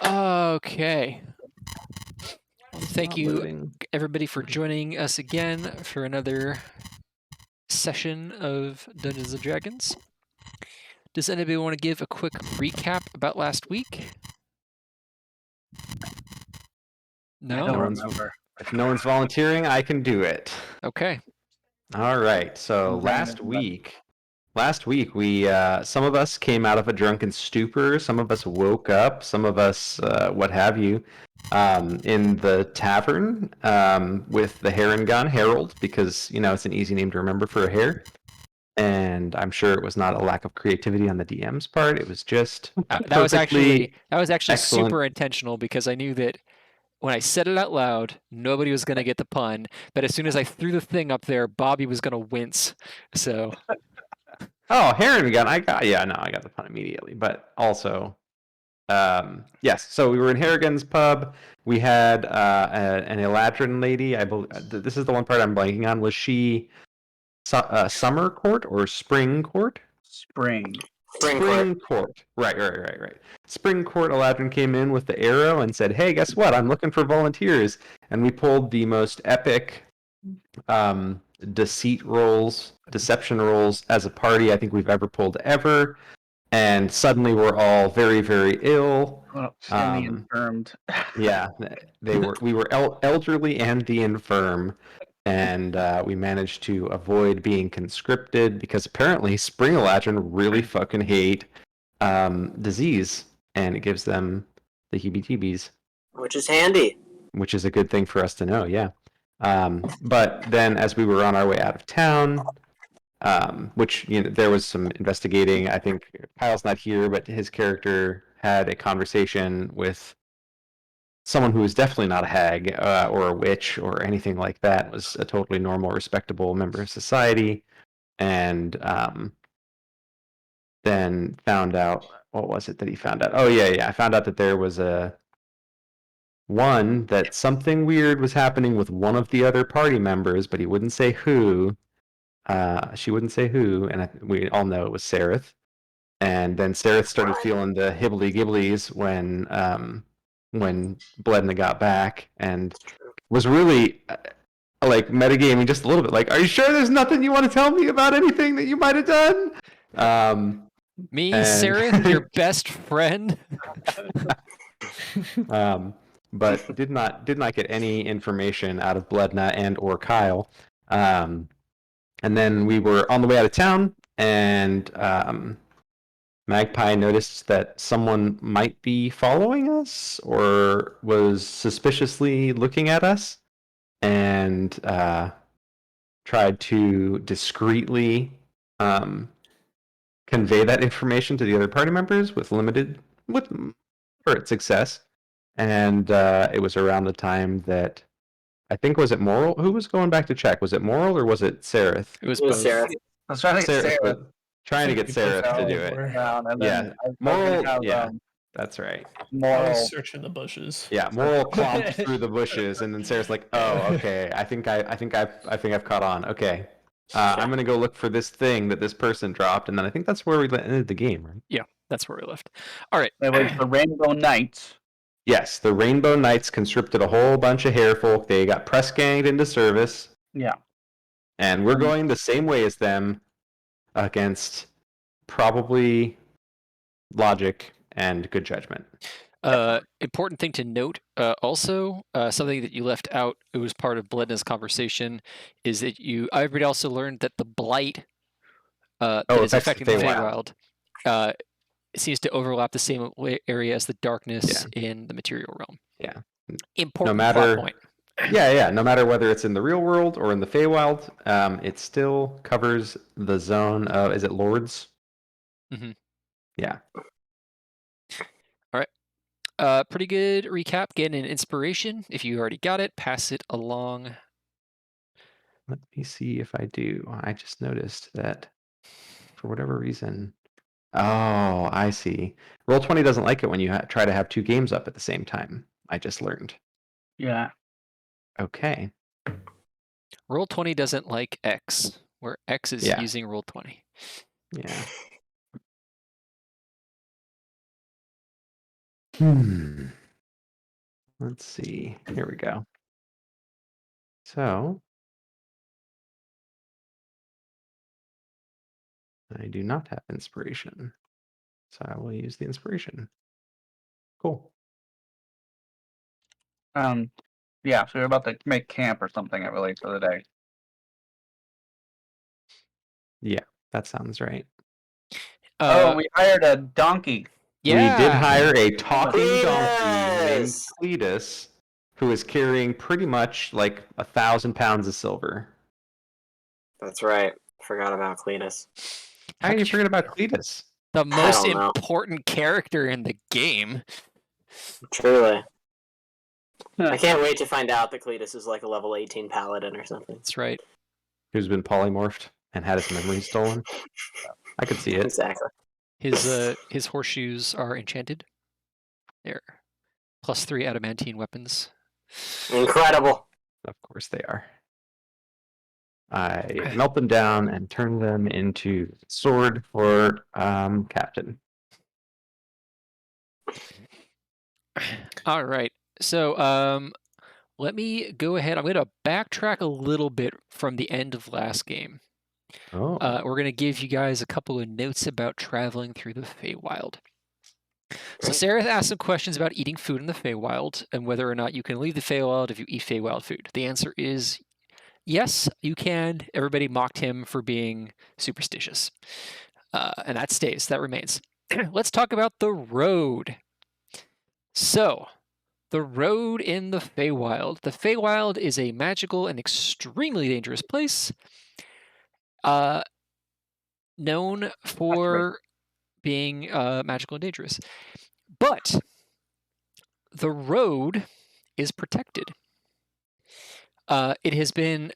Okay. Well, thank you, Loading. everybody, for joining us again for another session of Dungeons & Dragons. Does anybody want to give a quick recap about last week? No? I don't remember. If no one's volunteering, I can do it. Okay. All right. So last week we some of us came out of a drunken stupor. Some of us woke up. Some of us, what have you, in the tavern with the Heron Gun Harold, because it's an easy name to remember for a hare. And I'm sure it was not a lack of creativity on the DM's part. It was just that was actually excellent. super intentional, because I knew that when I said it out loud, nobody was going to get the pun. But as soon as I threw the thing up there, Bobby was going to wince. So. Oh, Heron Gun! I got the pun immediately. But also, yes. So we were in Harrigan's pub. We had an Eladrin lady. I believe this is the one part I'm blanking on. Was she summer court or spring court? Spring court. Right. Spring court. Eladrin came in with the arrow and said, "Hey, guess what? I'm looking for volunteers." And we pulled the most epic deception rolls as a party I think we've ever pulled ever. And suddenly we're all very, very ill. And the infirmed. Yeah, we were elderly and the infirm. And we managed to avoid being conscripted because apparently Spring Eladrin really fucking hate disease, and it gives them the heebie-jeebies. Which is handy. Which is a good thing for us to know, yeah. But then as we were on our way out of town, which there was some investigating. I think Kyle's not here, but his character had a conversation with someone who was definitely not a hag or a witch or anything like that. Was a totally normal, respectable member of society, and then found out, what was it that he found out? Oh yeah, I found out that there was that something weird was happening with one of the other party members, but he wouldn't say who. She wouldn't say who, and we all know it was Sereth. And then Sereth started feeling the hibbledy-gibblies when Bledna got back, and was really like metagaming just a little bit. Like, are you sure there's nothing you want to tell me about anything that you might have done? Sereth, your best friend. But did not get any information out of Bledna and or Kyle. And then we were on the way out of town, and Magpie noticed that someone might be following us or was suspiciously looking at us, and tried to discreetly convey that information to the other party members with success. And it was around the time that I think, was it Moral? Who was going back to check? Was it Moral or was it Sereth? It was both. Sereth. I was trying to get Sereth. Trying to get Sereth to do it. Yeah, Moral. Yeah, that's right. Moral searching the bushes. Yeah, Moral clomped through the bushes, and then Sereth's like, "Oh, okay. I think I've caught on. Okay, I'm gonna go look for this thing that this person dropped," and then I think that's where we ended the game, right? Yeah, that's where we left. All right. It was the Rainbow Knights. Yes, the Rainbow Knights conscripted a whole bunch of harefolk. They got press ganged into service. Yeah. And we're going the same way as them, against probably logic and good judgment. Important thing to note, also, something that you left out, it was part of Bledna's conversation, is that everybody also learned that the blight that is affecting the Feywild seems to overlap the same area as the darkness in the material realm. Yeah. Important plot point. Yeah. No matter whether it's in the real world or in the Feywild, it still covers the zone of, is it Lords? Mm-hmm. Yeah. All right. Pretty good recap. Getting an inspiration. If you already got it, pass it along. Let me see if I do. I just noticed that for whatever reason. Oh, I see. Roll20 doesn't like it when you try to have two games up at the same time. I just learned. Yeah. Okay. Roll20 doesn't like X, where X is using Roll20. Yeah. let's see. Here we go. So I do not have inspiration. So I will use the inspiration. Cool. Yeah, so you're about to make camp or something, I believe, for the day. Yeah, that sounds right. We hired a donkey. Yeah. We did hire a talking Cletus! donkey named Cletus, who is carrying pretty much like 1,000 pounds of silver. That's right. Forgot about Cletus. How did you forget about Cletus? The most don't know. important character in the game. Truly. I can't wait to find out that Cletus is like a level 18 paladin or something. That's right. Who's been polymorphed and had his memory stolen? I could see it. Exactly. His horseshoes are enchanted. They're +3 adamantine weapons. Incredible. Of course they are. I melt them down and turn them into sword for Captain. All right. So let me go ahead. I'm going to backtrack a little bit from the end of last game. Oh. We're going to give you guys a couple of notes about traveling through the Feywild. So Sarah asked some questions about eating food in the Feywild and whether or not you can leave the Feywild if you eat Feywild food. The answer is yes, you can. Everybody mocked him for being superstitious. And that stays. That remains. Let's talk about the road. So, the road in the Feywild. The Feywild is a magical and extremely dangerous place. Known for being magical and dangerous. But the road is protected. It has been,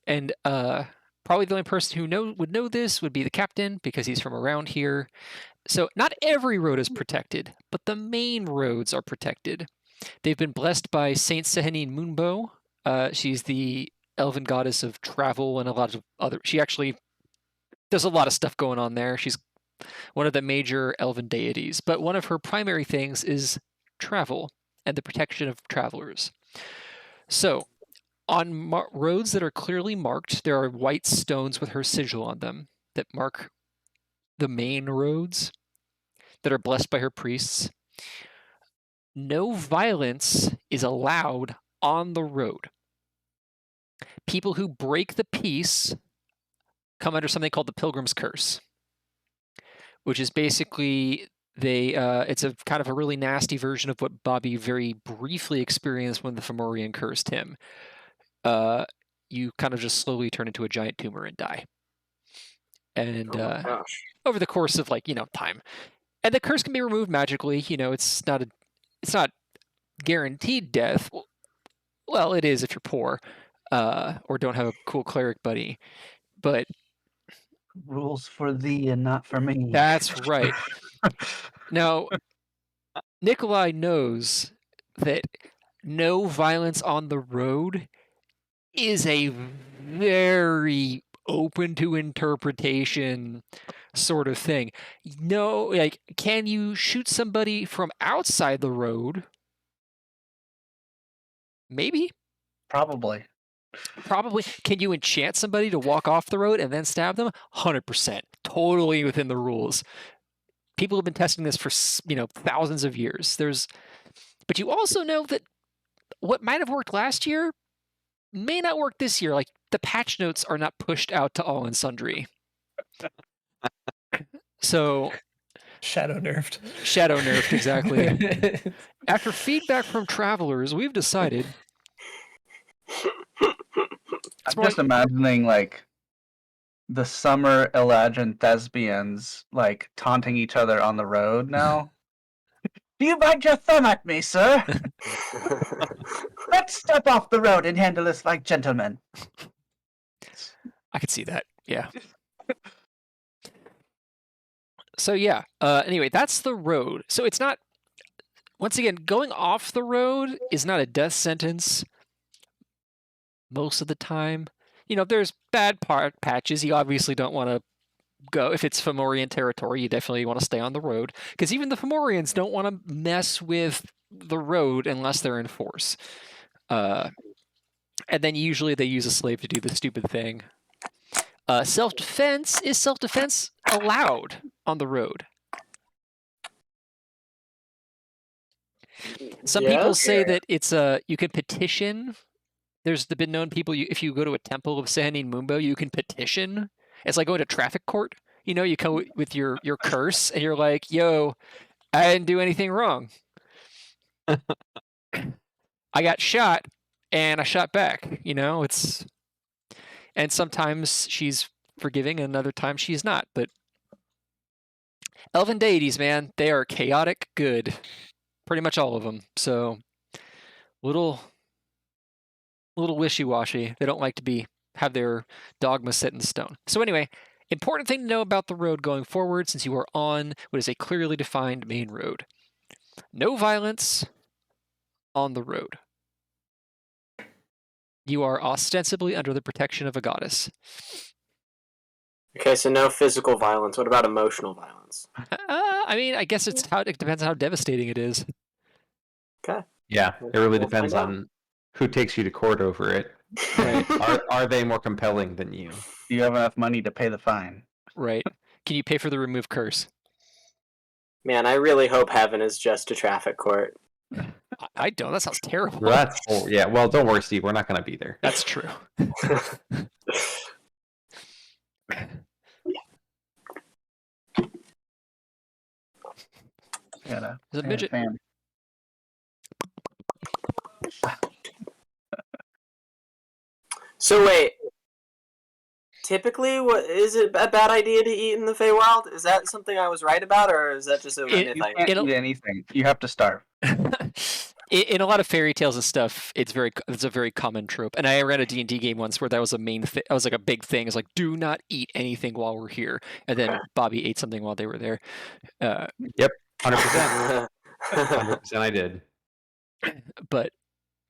and probably the only person who would know this would be the captain because he's from around here. So not every road is protected, but the main roads are protected. They've been blessed by Saint Sehenine Moonbow. She's the elven goddess of travel and a lot of other. She actually does a lot of stuff going on there. She's one of the major elven deities, but one of her primary things is travel and the protection of travelers. So, on roads that are clearly marked, there are white stones with her sigil on them that mark the main roads that are blessed by her priests. No violence is allowed on the road. People who break the peace come under something called the Pilgrim's Curse, which is basically it's a kind of a really nasty version of what Bobby very briefly experienced when the Fomorian cursed him. You kind of just slowly turn into a giant tumor and die. And over the course of time. And the curse can be removed magically. It's not guaranteed death. Well, it is if you're poor or don't have a cool cleric buddy. But rules for thee and not for me. That's right. Now, Nikolai knows that no violence on the road is a very open to interpretation sort of thing. No, can you shoot somebody from outside the road? Maybe. Probably. Can you enchant somebody to walk off the road and then stab them? 100%. Totally within the rules. People have been testing this for, thousands of years. But you also know that what might have worked last year may not work this year. Like, the patch notes are not pushed out to all and sundry. So... Shadow nerfed, exactly. After feedback from travelers, we've decided... I'm just imagining, the summer Elagian thespians, taunting each other on the road now. Do you bite your thumb at me, sir? Let's step off the road and handle this like gentlemen. I could see that, yeah. So, yeah. Anyway, that's the road. So it's not... Once again, going off the road is not a death sentence most of the time. If there's bad patches, you obviously don't want to go. If it's Fomorian territory, you definitely want to stay on the road. Because even the Fomorians don't want to mess with the road unless they're in force. And then usually they use a slave to do the stupid thing. Self-defense, is self-defense allowed on the road? Some people say that it's you can petition. There's been known people, if you go to a temple of Sahanin Mumbo, you can petition. It's like going to traffic court. You know, you come with your curse, and you're like, yo, I didn't do anything wrong. I got shot, and I shot back. You know, and sometimes she's forgiving, and other times she's not. But elven deities, man, they are chaotic good. Pretty much all of them. So, little wishy-washy. They don't like to have their dogma set in stone. So anyway, important thing to know about the road going forward, since you are on what is a clearly defined main road. No violence on the road. You are ostensibly under the protection of a goddess. Okay, so no physical violence. What about emotional violence? I mean, I guess it depends on how devastating it is. Okay. Yeah, it really depends on who takes you to court over it. Right. Are they more compelling than you? Do you have enough money to pay the fine? Right. Can you pay for the remove curse? Man, I really hope heaven is just a traffic court. I don't. That sounds terrible. Yeah. Well, don't worry, Steve. We're not going to be there. That's true. There's a midget. Fan. So wait. Typically, what is it a bad idea to eat in the Feywild? Is that something I was right about, or is that just a myth? You can't eat anything. You have to starve. In a lot of fairy tales and stuff, it's a very common trope. And I ran a D&D game once where that was a main thing. That was like a big thing. It's like, do not eat anything while we're here. And then Bobby ate something while they were there. Yep, 100%. 100% I did. But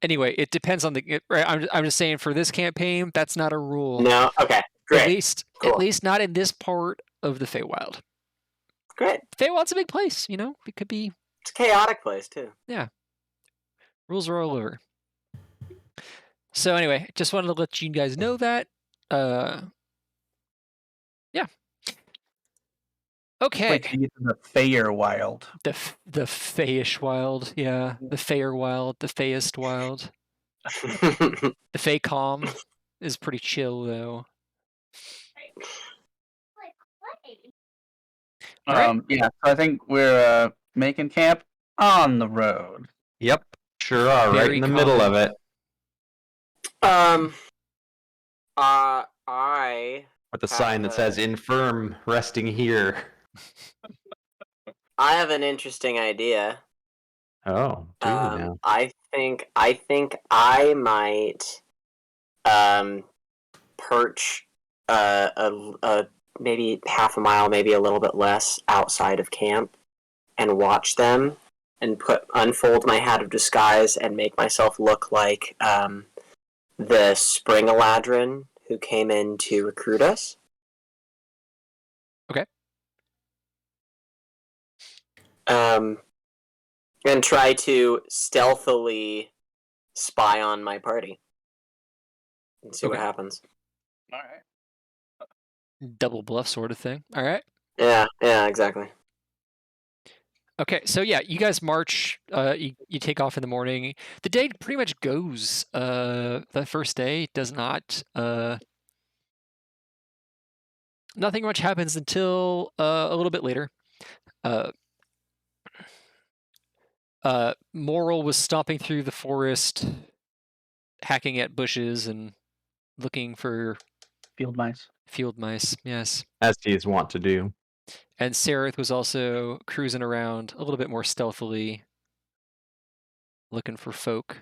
anyway, it depends on the. Right, I'm just saying for this campaign, that's not a rule. No, okay, great. At least not in this part of the Feywild. Great. Feywild's a big place, you know. It could be. It's a chaotic place too. Yeah. Rules are all over. So anyway, just wanted to let you guys know that. Yeah. Okay. Wait till you get to the Feywild. The Feyish Wild, yeah. The Feywild, the Feyest Wild. The Feycalm is pretty chill though. Yeah, so I think we're making camp on the road. Yep, sure are. Right in the middle of it. I with a sign that says "Infirm, resting here." I have an interesting idea. Oh, do you now? I think I might perch a maybe half a mile, maybe a little bit less outside of camp, and watch them, and unfold my hat of disguise and make myself look like the Spring Eladrin who came in to recruit us. Okay. And try to stealthily spy on my party and see what happens. All right. Double bluff sort of thing. All right. Yeah, exactly. Okay, so yeah, you guys march. You take off in the morning. The day pretty much goes. The first day does not. Nothing much happens until a little bit later. Moral was stomping through the forest, hacking at bushes and looking for field mice. Field mice, yes. As he is wont to do. And Sareth was also cruising around a little bit more stealthily, looking for folk.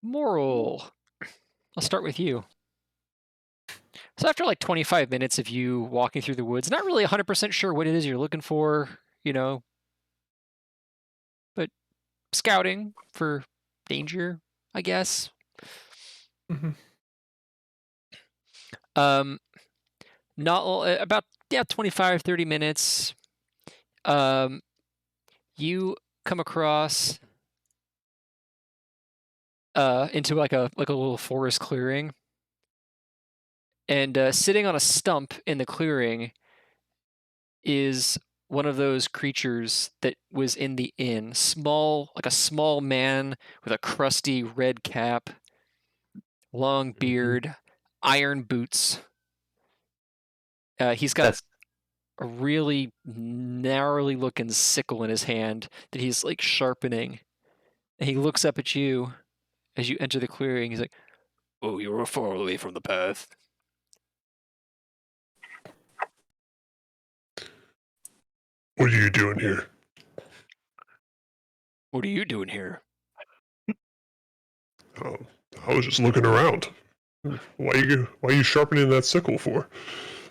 Moral, I'll start with you. So after like 25 minutes of you walking through the woods, not really 100% sure what it is you're looking for, you know, but scouting for danger, I guess. Mm-hmm. Not about 25-30 minutes, You come across into like a little forest clearing, and sitting on a stump in the clearing is one of those creatures that was in the inn. Like a small man with a crusty red cap, long beard, iron boots. He's got a really gnarly looking sickle in his hand that he's like sharpening. And he looks up at you as you enter the clearing. He's like, "Oh, you were far away from the path." What are you doing here? What are you doing here? Oh, I was just looking around. Why are you sharpening that sickle for?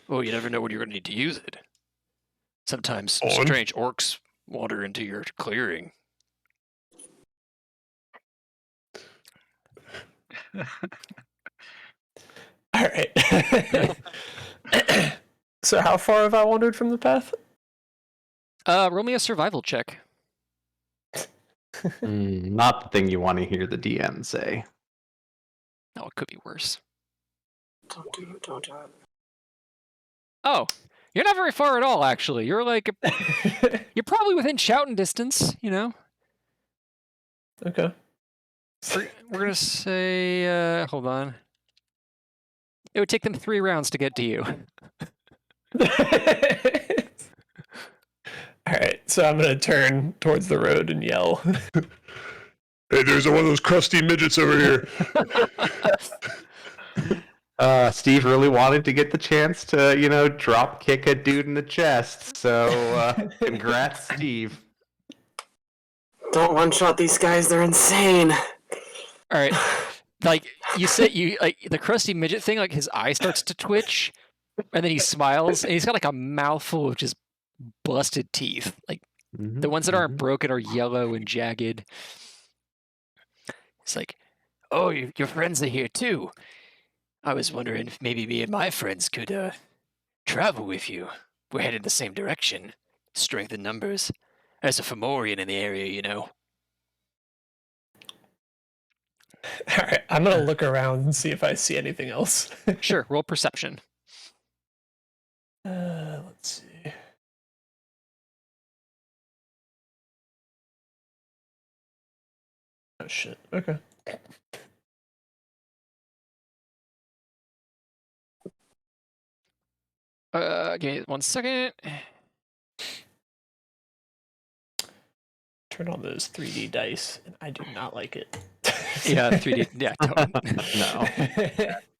Oh, you never know when you're going to need to use it. Sometimes On? strange orcs wander into your clearing. All right. So how far have I wandered from the path? Roll me a survival check. Not the thing you want to hear the DM say. Oh, it could be worse. Don't do it. Don't do it. Oh, you're not very far at all, actually. You're like, you're probably within shouting distance, you know? Okay. We're going to say, hold on. It would take them 3 rounds to get to you. All right, so I'm gonna turn towards the road and yell. Hey, there's one of those crusty midgets over here. Steve really wanted to get the chance to, drop kick a dude in the chest. So, congrats, Steve. Don't one-shot these guys. They're insane. All right. Like, you said, the crusty midget thing, like, his eye starts to twitch, and then he smiles, and he's got, like, a mouthful of just busted teeth. Like, the ones that aren't broken are yellow and jagged. It's like, oh, your friends are here, too. I was wondering if maybe me and my friends could travel with you. We're headed the same direction. Strength in numbers. There's a Fomorian in the area, you know. All right, I'm gonna look around and see if I see anything else. Sure, roll perception. Let's see. Oh shit. Okay. Give me 1 second. Turn on those 3D dice, and I do not like it. Yeah, 3D. Yeah, totally. No.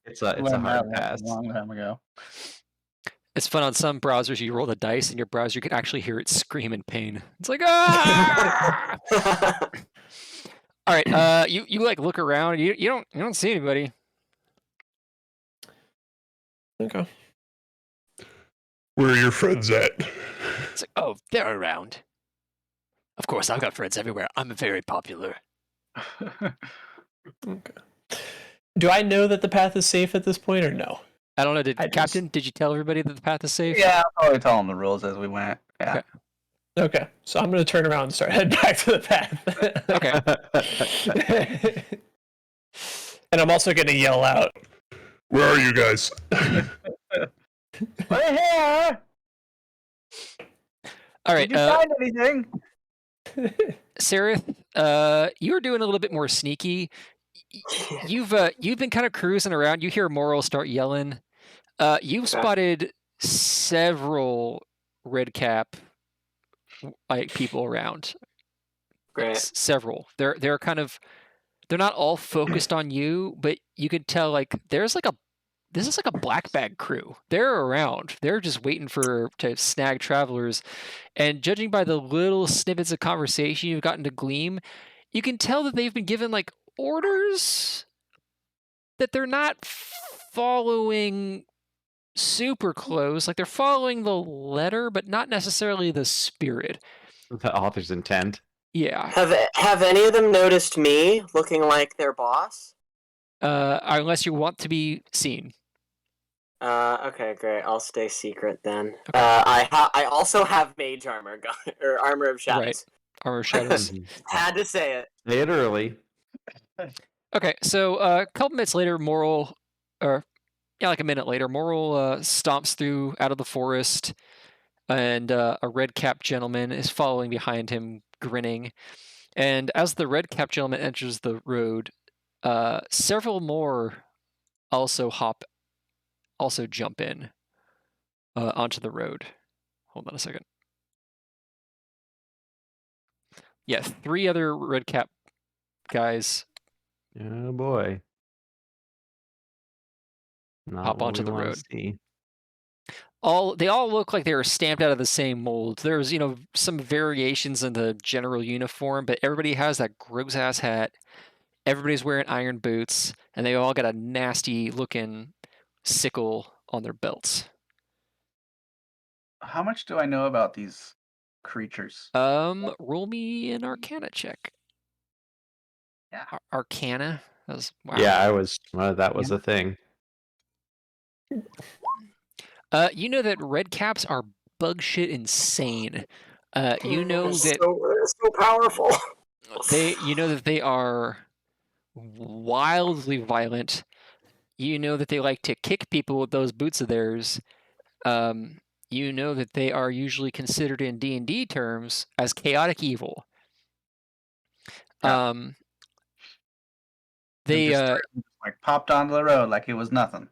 It's a hard pass. A long time ago. It's fun on some browsers. You roll the dice, and your browser can actually hear it scream in pain. It's like, ah! All right. You like look around. You don't see anybody. Okay. Where are your friends at? It's like, oh, they're around. Of course, I've got friends everywhere. I'm very popular. Okay. Do I know that the path is safe at this point, or no? I don't know. Captain, did you tell everybody that the path is safe? Yeah, I'll probably tell them the rules as we went. Yeah. Okay, so I'm gonna turn around and start heading back to the path. Okay. And I'm also gonna yell out. Where are you guys? We're here. All right. Did you find anything? Sarith, you're doing a little bit more sneaky. You've been kind of cruising around. You hear Moral start yelling. You've spotted several red cap people around. Great. Several. They're not all focused on you, but you could tell this is like a black bag crew. They're around. They're just waiting to snag travelers. And judging by the little snippets of conversation you've gotten to glean, you can tell that they've been given orders that they're not following super close. Like, they're following the letter, but not necessarily the spirit. The author's intent. Yeah. Have any of them noticed me looking like their boss? Unless you want to be seen. Okay, great. I'll stay secret then. I also have mage armor, or armor of shadows. Right. Armor of Shadows. Had to say it. Say it early. Okay, so a couple minutes later, Moral, or yeah, like a minute later, Moral stomps through out of the forest, and a red-capped gentleman is following behind him, grinning. And as the red-capped gentleman enters the road, several more also jump in onto the road. Hold on a second. Yeah, 3 other red-cap guys Oh boy. Not hop what onto we the wanna road. see. They all look like they were stamped out of the same mold. There's, some variations in the general uniform, but everybody has that gross ass hat. Everybody's wearing iron boots, and they all got a nasty looking sickle on their belts. How much do I know about these creatures? Roll me an Arcana check. Yeah. Arcana? That was, wow. Yeah, that was a thing. You know that red caps are bug shit insane. You know that so powerful. they are wildly violent. You know that they like to kick people with those boots of theirs. You know that they are usually considered in D&D terms as chaotic evil. Yeah. They just like popped onto the road like it was nothing.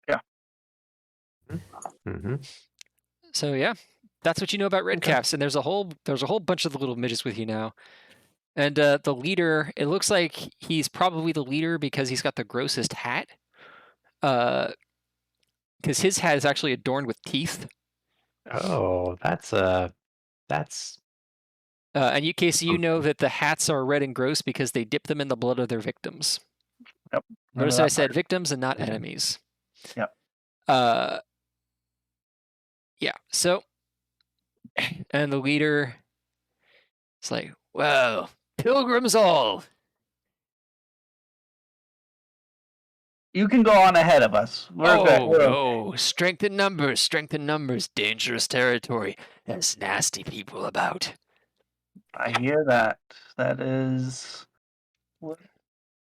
Yeah. Mm-hmm. So yeah, that's what you know about red caps, and there's a whole bunch of the little midgets with you now. And the leader, it looks like he's probably the leader because he's got the grossest hat. Because his hat is actually adorned with teeth. Oh, that's And you, Casey, you know that the hats are red and gross because they dip them in the blood of their victims. Yep. Notice I said victims and not enemies. Yep. Yeah. So, and the leader, it's like, well, pilgrims all. You can go on ahead of us. We're good. No. Strength in numbers, dangerous territory. There's nasty people about. I hear that. That is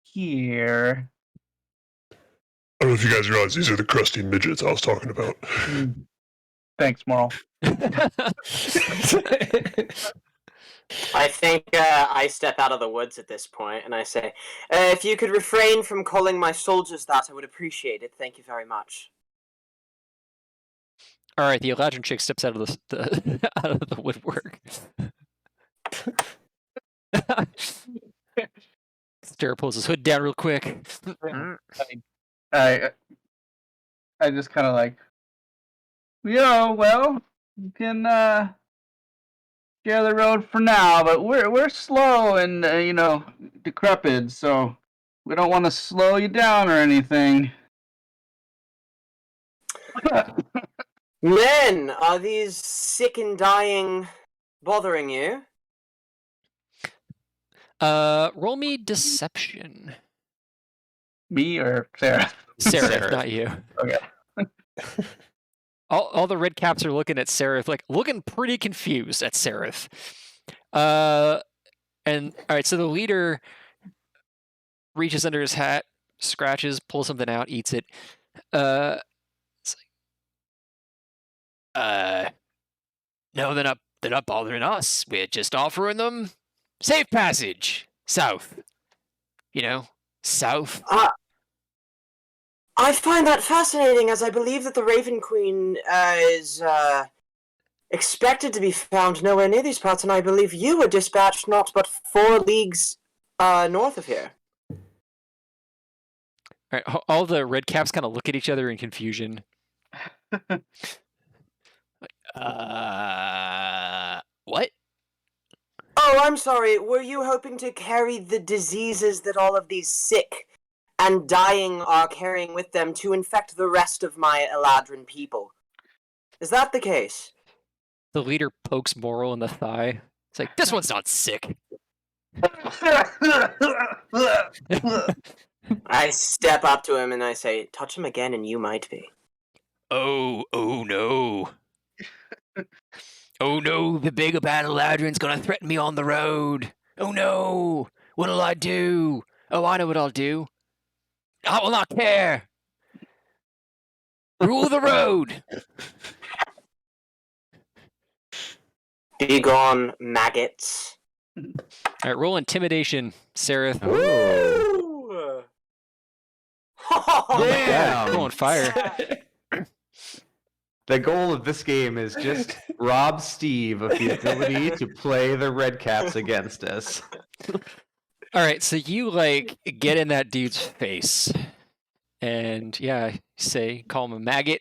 here. I don't know if you guys realize these are the crusty midgets I was talking about. Thanks, Moral. I think I step out of the woods at this point and I say, if you could refrain from calling my soldiers that, I would appreciate it. Thank you very much. All right, the Eladrin chick steps out of the out of the woodwork. Stare pulls his hood down real quick. I just kind of like, well, you can share the road for now, but we're slow and decrepit, so we don't want to slow you down or anything. Men, are these sick and dying bothering you? Roll me deception. Me or Sarah? Seraph, not you. Okay. All the red caps are looking at Seraph, like looking pretty confused at Seraph. And all right, so the leader reaches under his hat, scratches, pulls something out, eats it. It's like, no, they're not bothering us. We're just offering them safe passage south. South. I find that fascinating, as I believe that the Raven Queen is expected to be found nowhere near these parts, and I believe you were dispatched not but 4 leagues north of here. All right, all the red caps kind of look at each other in confusion. What? Oh, I'm sorry. Were you hoping to carry the diseases that all of these sick and dying are carrying with them to infect the rest of my Eladrin people? Is that the case? The leader pokes Moral in the thigh. It's like, this one's not sick. I step up to him and I say, touch him again and you might be. Oh no. Oh no, the big bad Eladrin's gonna threaten me on the road. Oh no, what'll I do? Oh, I know what I'll do. I will not care. Rule the road. Be gone, maggots. All right, roll intimidation, Sarah. Oh. Oh, Damn. Roll on fire. The goal of this game is just rob Steve of the ability to play the Red Caps against us. All right, so you like get in that dude's face, and yeah, call him a maggot,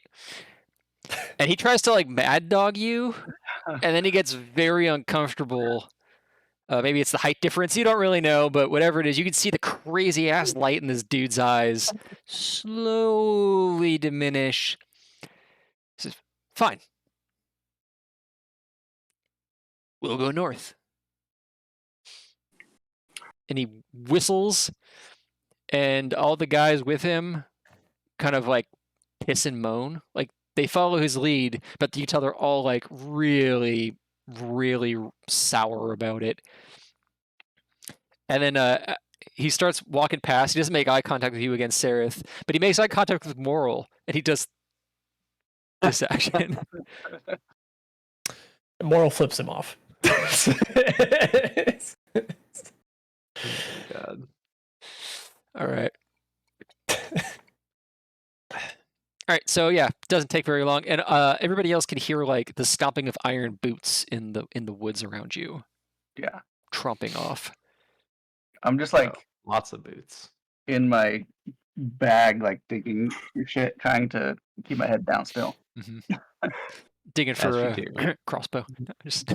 and he tries to like mad dog you, and then he gets very uncomfortable. Maybe it's the height difference. You don't really know, but whatever it is, you can see the crazy ass light in this dude's eyes slowly diminish. He says, "Fine, we'll go north." And he whistles, and all the guys with him kind of like piss and moan. Like they follow his lead, but you tell they're all like really, really sour about it. And then he starts walking past. He doesn't make eye contact with you again, Sareth, but he makes eye contact with Moral, and he does this action. Moral flips him off. God. All right. All right, so yeah, doesn't take very long, and everybody else can hear like the stomping of iron boots in the woods around you. Yeah. Tromping off. I'm just like Lots of boots. in my bag, like digging shit, trying to keep my head down still. Digging As for you a crossbow. Just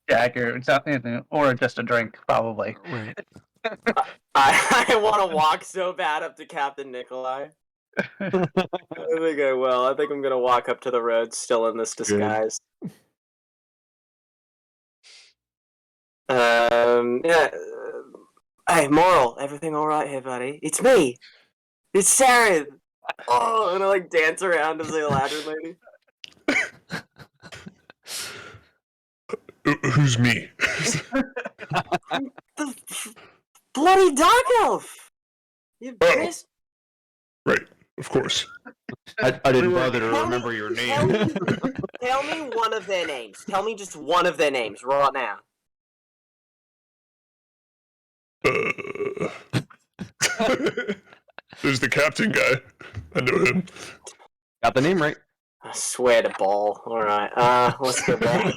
Dagger, something, or just a drink, probably. right. I want to walk so bad up to Captain Nikolai. I think I will. I think I'm gonna walk up to the road still in this disguise. Yeah. Hey, Moral, everything all right here, buddy? It's me. It's Sarah. Oh, and I like dance around as the Eladrin lady. Who's me? The bloody dark elf. You missed. Right, of course. I didn't bother to remember your name. Tell me one of their names. Tell me just one of their names right now. There's the captain guy. I know him. Got the name right. I swear to ball. All right. Let's go back.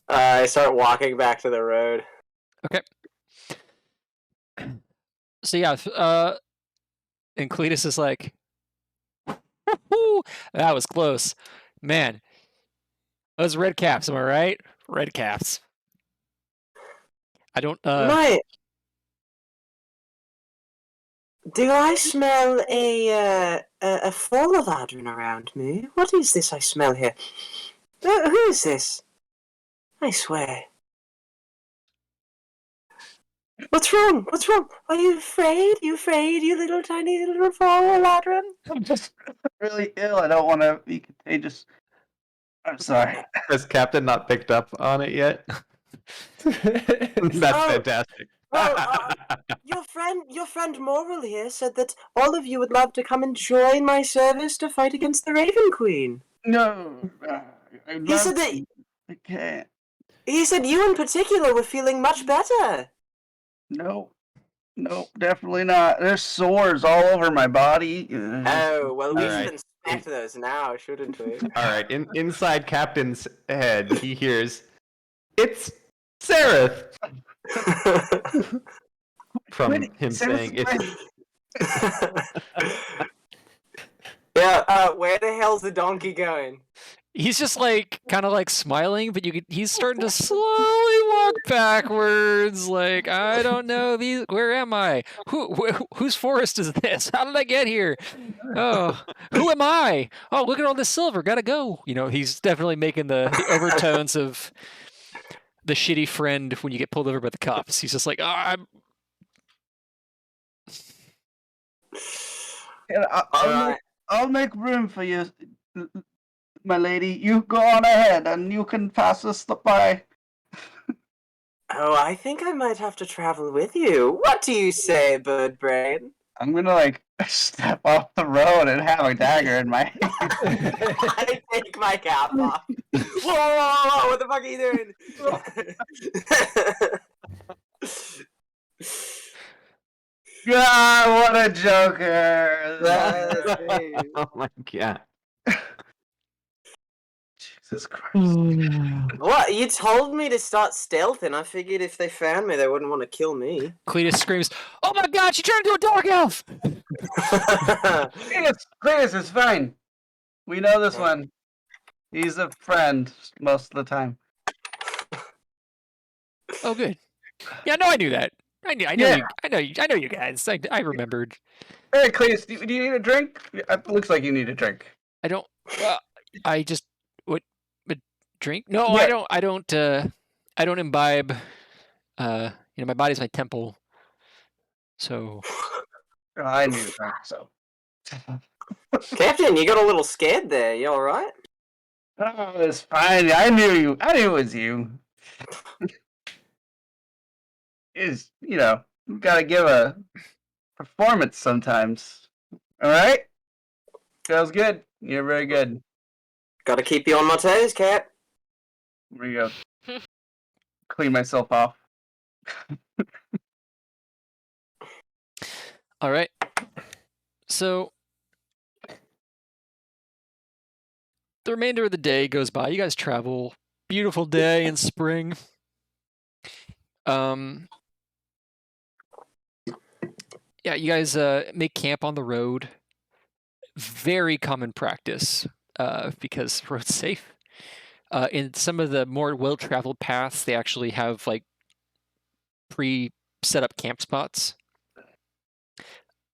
I start walking back to the road. Okay. So yeah, and Cletus is like, that was close, man. Those red caps, am I right? Red caps. I don't. Mate, do I smell a fall of Adrin around me? What is this I smell here? Who is this? I swear. What's wrong? What's wrong? Are you afraid? You afraid, you little tiny little fall of Adrin? I'm just really ill. I don't want to be contagious. I'm sorry. Has Captain not picked up on it yet? That's fantastic. Well, your friend Moral here said that all of you would love to come and join my service to fight against the Raven Queen. No. He said that. I can't. He said you in particular were feeling much better. No, definitely not. There's sores all over my body. Oh, well, we Alright. should inspect those now, shouldn't we? All right. Inside Captain's head, he hears, "It's Sareth." From him saying, "It's." Yeah. Where the hell's the donkey going? He's just like kind of like smiling, but he's starting to slowly walk backwards. Like, I don't know where am I? Whose forest is this? How did I get here? Oh, who am I? Oh, look at all this silver. Gotta go. You know, he's definitely making the overtones of the shitty friend when you get pulled over by the cops. He's just like, I'm. I'll make room for you, my lady. You go on ahead, and you can pass us by. Oh, I think I might have to travel with you. What do you say, Bird Brain? I'm gonna step off the road and have a dagger in my hand. I take my cap off. Whoa! What the fuck are you doing? God, what a joker! Oh my god. Jesus Christ. What? You told me to start stealthing. I figured if they found me, they wouldn't want to kill me. Cletus screams, "Oh my god, she turned into a dark elf!" Cletus is fine. We know this one. He's a friend most of the time. Oh, good. Yeah, no, I knew that. I know you guys. I remembered. Hey, Cletus, do you need a drink? It looks like you need a drink. I don't. I just what drink? No, Yeah. I don't imbibe. My body's my temple. So. Oh, I need a drink. So. Captain, you got a little scared there. You all right? Oh, it's fine. I knew it was you. You gotta give a performance sometimes. All right? Feels good. You're very good. Got to keep you on my toes, Cap. There you go. Clean myself off. All right. So the remainder of the day goes by. You guys travel. Beautiful day in spring. Yeah, you guys make camp on the road. Very common practice because the road's safe. In some of the more well-traveled paths, they actually have pre-set up camp spots.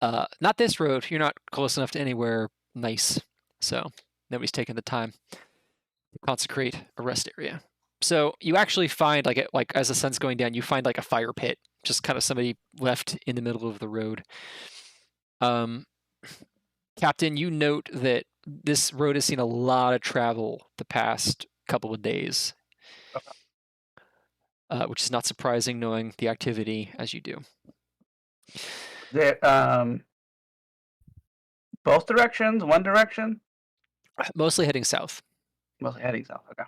Not this road. You're not close enough to anywhere nice, so nobody's taking the time to consecrate a rest area. So you actually find like as the sun's going down, you find a fire pit, just kind of somebody left in the middle of the road. Captain, you note that this road has seen a lot of travel the past couple of days, which is not surprising knowing the activity as you do. Both directions? One direction? Mostly heading south. Mostly heading south. Okay.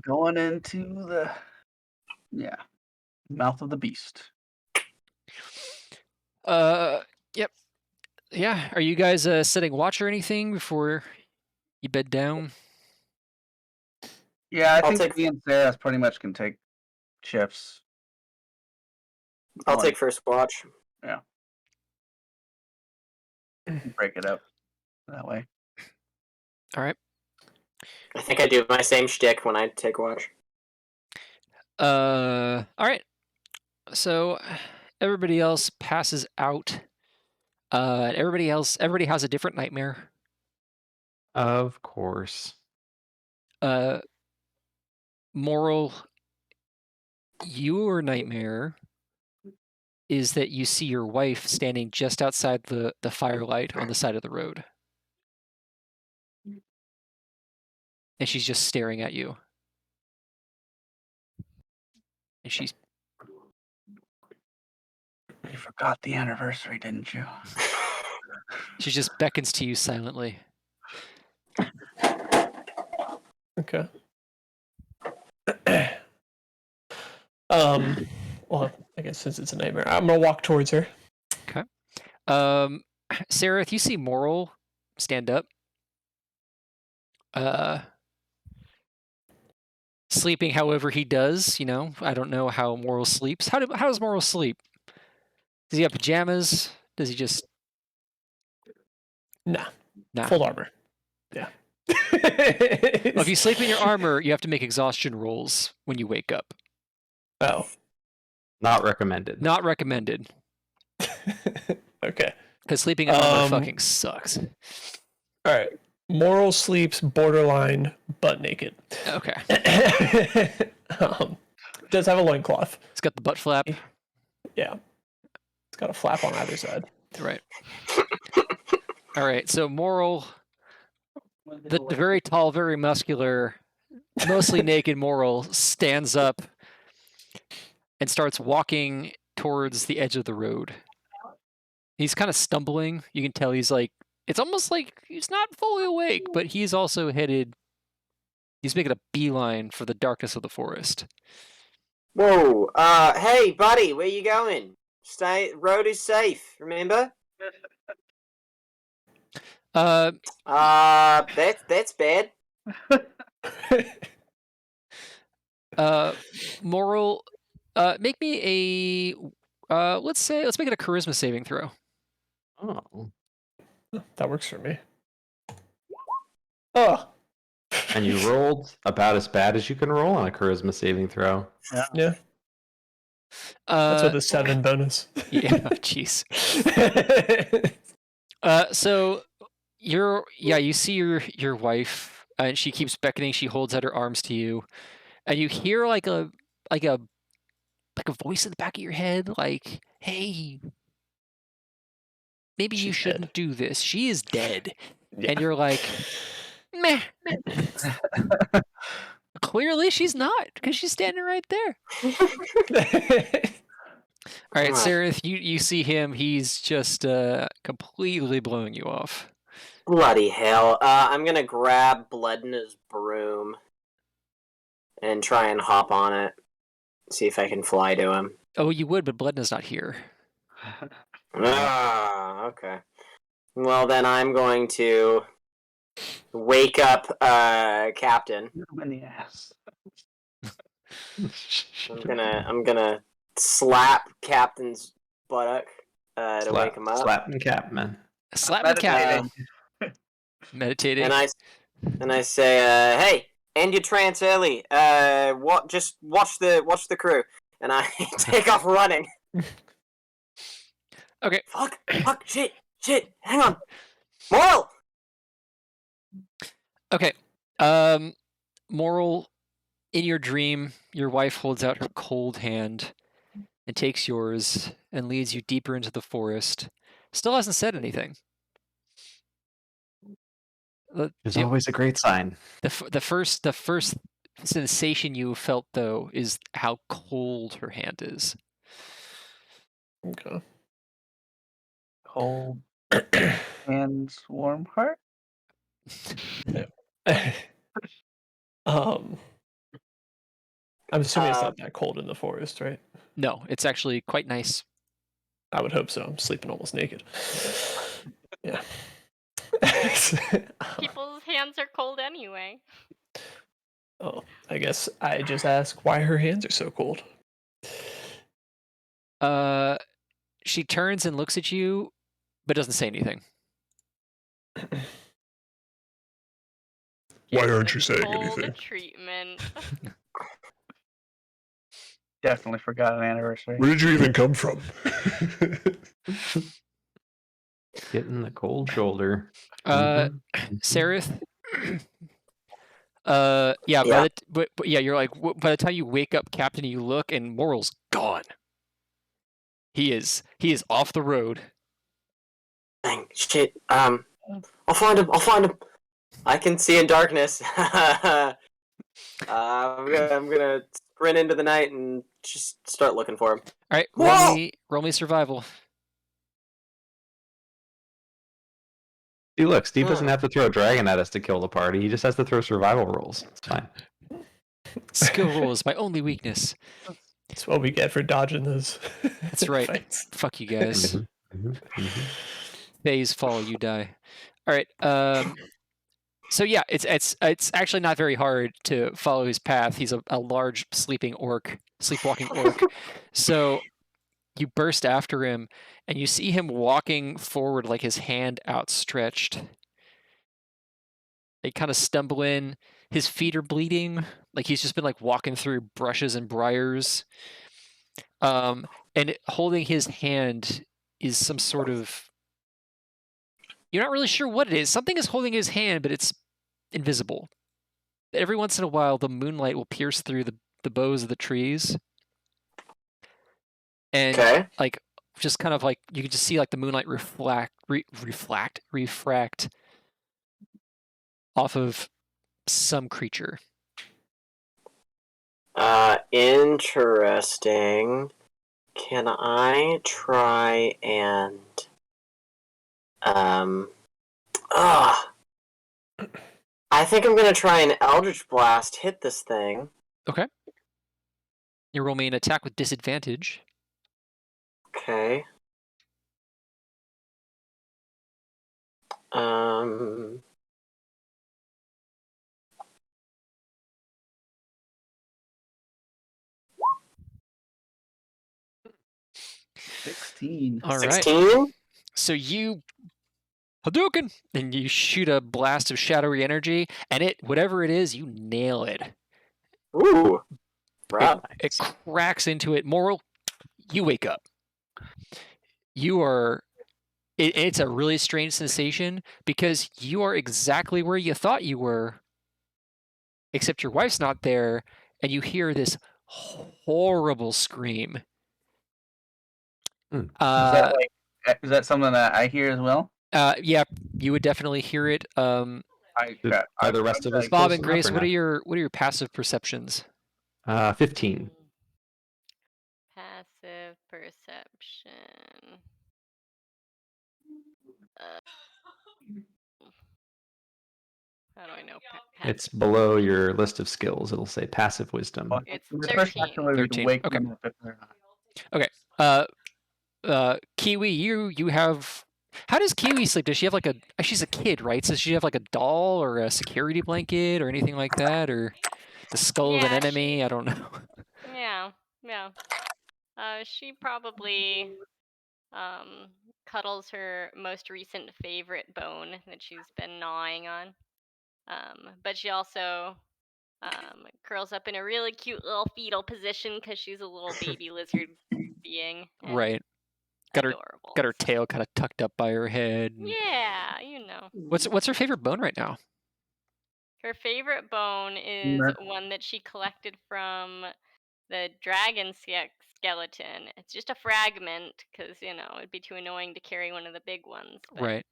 Going into the mouth of the beast. Yep. Yeah. Are you guys setting watch or anything before you bed down? Yeah, I think me and Sarah pretty much can take shifts. I'll take first watch. Yeah. Break it up that way. All right. I think I do my same shtick when I take watch. All right. So everybody else passes out. Everybody has a different nightmare. Of course. Moral, your nightmare is that you see your wife standing just outside the firelight on the side of the road. And she's just staring at you. And she's... You forgot the anniversary, didn't you? She just beckons to you silently. Okay. Well, I guess since it's a nightmare, I'm gonna walk towards her. Okay. Sarah, if you see Moral stand up, sleeping however he does, I don't know how Moral sleeps. How does Moral sleep? Does he have pajamas? Does he just... Nah. Nah. Full armor. Yeah. Well, if you sleep in your armor, you have to make exhaustion rolls when you wake up. Oh. Not recommended. Not recommended. Okay. Because sleeping in armor fucking sucks. All right. Moral sleeps borderline butt naked. Okay. Does have a loincloth. It's got the butt flap. Yeah. It's got a flap on either side. Right. All right. So Moral, the very tall, very muscular, mostly naked Moral stands up and starts walking towards the edge of the road. He's kind of stumbling. You can tell he's like, it's almost like he's not fully awake, but he's also headed, he's making a beeline for the darkness of the forest. Whoa, hey, buddy, where you going? Road is safe, remember? That's bad. Moral, make me a, let's make it a charisma saving throw. Oh. That works for me. Oh. And you rolled about as bad as you can roll on a charisma saving throw. Yeah. That's with a 7 bonus. Yeah, jeez. So you see your wife, and she keeps beckoning. She holds out her arms to you, and you hear like a voice in the back of your head, like, "Hey, maybe you shouldn't do this. She is dead." Yeah. And you're like, "Meh." Clearly, she's not, because she's standing right there. All right, Sarah, you see him. He's just completely blowing you off. Bloody hell. I'm gonna grab Bledna's broom and try and hop on it. See if I can fly to him. Oh, you would, but Bledna's not here. Okay. Well, then I'm going to wake up Captain. In the ass. I'm gonna slap Captain's buttock to wake him up. Slapping Capman. Slap the cat. Meditating. And I say, hey, end your trance early. Just watch the crew. And I take off running. Okay. Fuck, shit, hang on. Moral! Okay. Moral, in your dream, your wife holds out her cold hand and takes yours and leads you deeper into the forest. Still hasn't said anything. It's always a great sign. The first sensation you felt, though, is how cold her hand is. Okay. Cold hands, warm heart. I'm assuming it's not that cold in the forest, right? No, it's actually quite nice. I would hope so. I'm sleeping almost naked. Yeah. People's hands are cold anyway. Oh, I guess I just ask why her hands are so cold. She turns and looks at you, but doesn't say anything. Why aren't you saying Cold anything? treatment. Definitely forgot an anniversary. Where did you even come from? Getting the cold shoulder. Sarith. Yeah. But you're like, by the time you wake up, Captain, you look, and Moral's gone. He is off the road. Dang, shit. I'll find him. I can see in darkness. I'm gonna sprint into the night and just start looking for him. All right, roll me survival. See, look, Steve doesn't have to throw a dragon at us to kill the party. He just has to throw survival rolls. It's fine. Skill roll is my only weakness. That's what we get for dodging those. That's right. fights. Fuck you guys. Phase fall, you die. All right. So yeah, it's actually not very hard to follow his path. He's a large sleepwalking orc. So you burst after him, and you see him walking forward, like his hand outstretched. They kind of stumble in. His feet are bleeding, like he's just been like walking through brushes and briars. And holding his hand is some sort of, You're not really sure what it is. Something is holding his hand, but it's invisible. Every once in a while, the moonlight will pierce through the boughs of the trees. And like, just kind of like, you can just see like the moonlight refract off of some creature. Interesting. Can I try and I think I'm gonna try an Eldritch Blast hit this thing. Okay. You roll me an attack with disadvantage. Okay. 16. All right. 16? So you Hadouken! And you shoot a blast of shadowy energy, and it, whatever it is, you nail it. Ooh. Right. It cracks into it. Moral, you wake up. You are... It's a really strange sensation because you are exactly where you thought you were, except your wife's not there, and you hear this horrible scream. Is that something that I hear as well? Yeah, you would definitely hear it. Are the rest of us Bob close and Grace, enough or what are your passive perceptions? 15. Passive perception. How do I know? It's below your list of skills. It'll say passive wisdom. It's The first 13. action would be to 13. wake Okay. them up if they're not. Okay. Kiwi, you have... How does Kiwi sleep? Does she have like a... She's a kid, right? So does she have like a doll or a security blanket or anything like that? Or the skull of an enemy? I don't know. Yeah. She probably cuddles her most recent favorite bone that she's been gnawing on. But she also curls up in a really cute little fetal position because she's a little baby lizard being. Right. Adorable. Got her tail kind of tucked up by her head. Yeah, you know. What's her favorite bone right now? Her favorite bone is one that she collected from the dragon skeleton. It's just a fragment because, it'd be too annoying to carry one of the big ones. But Right.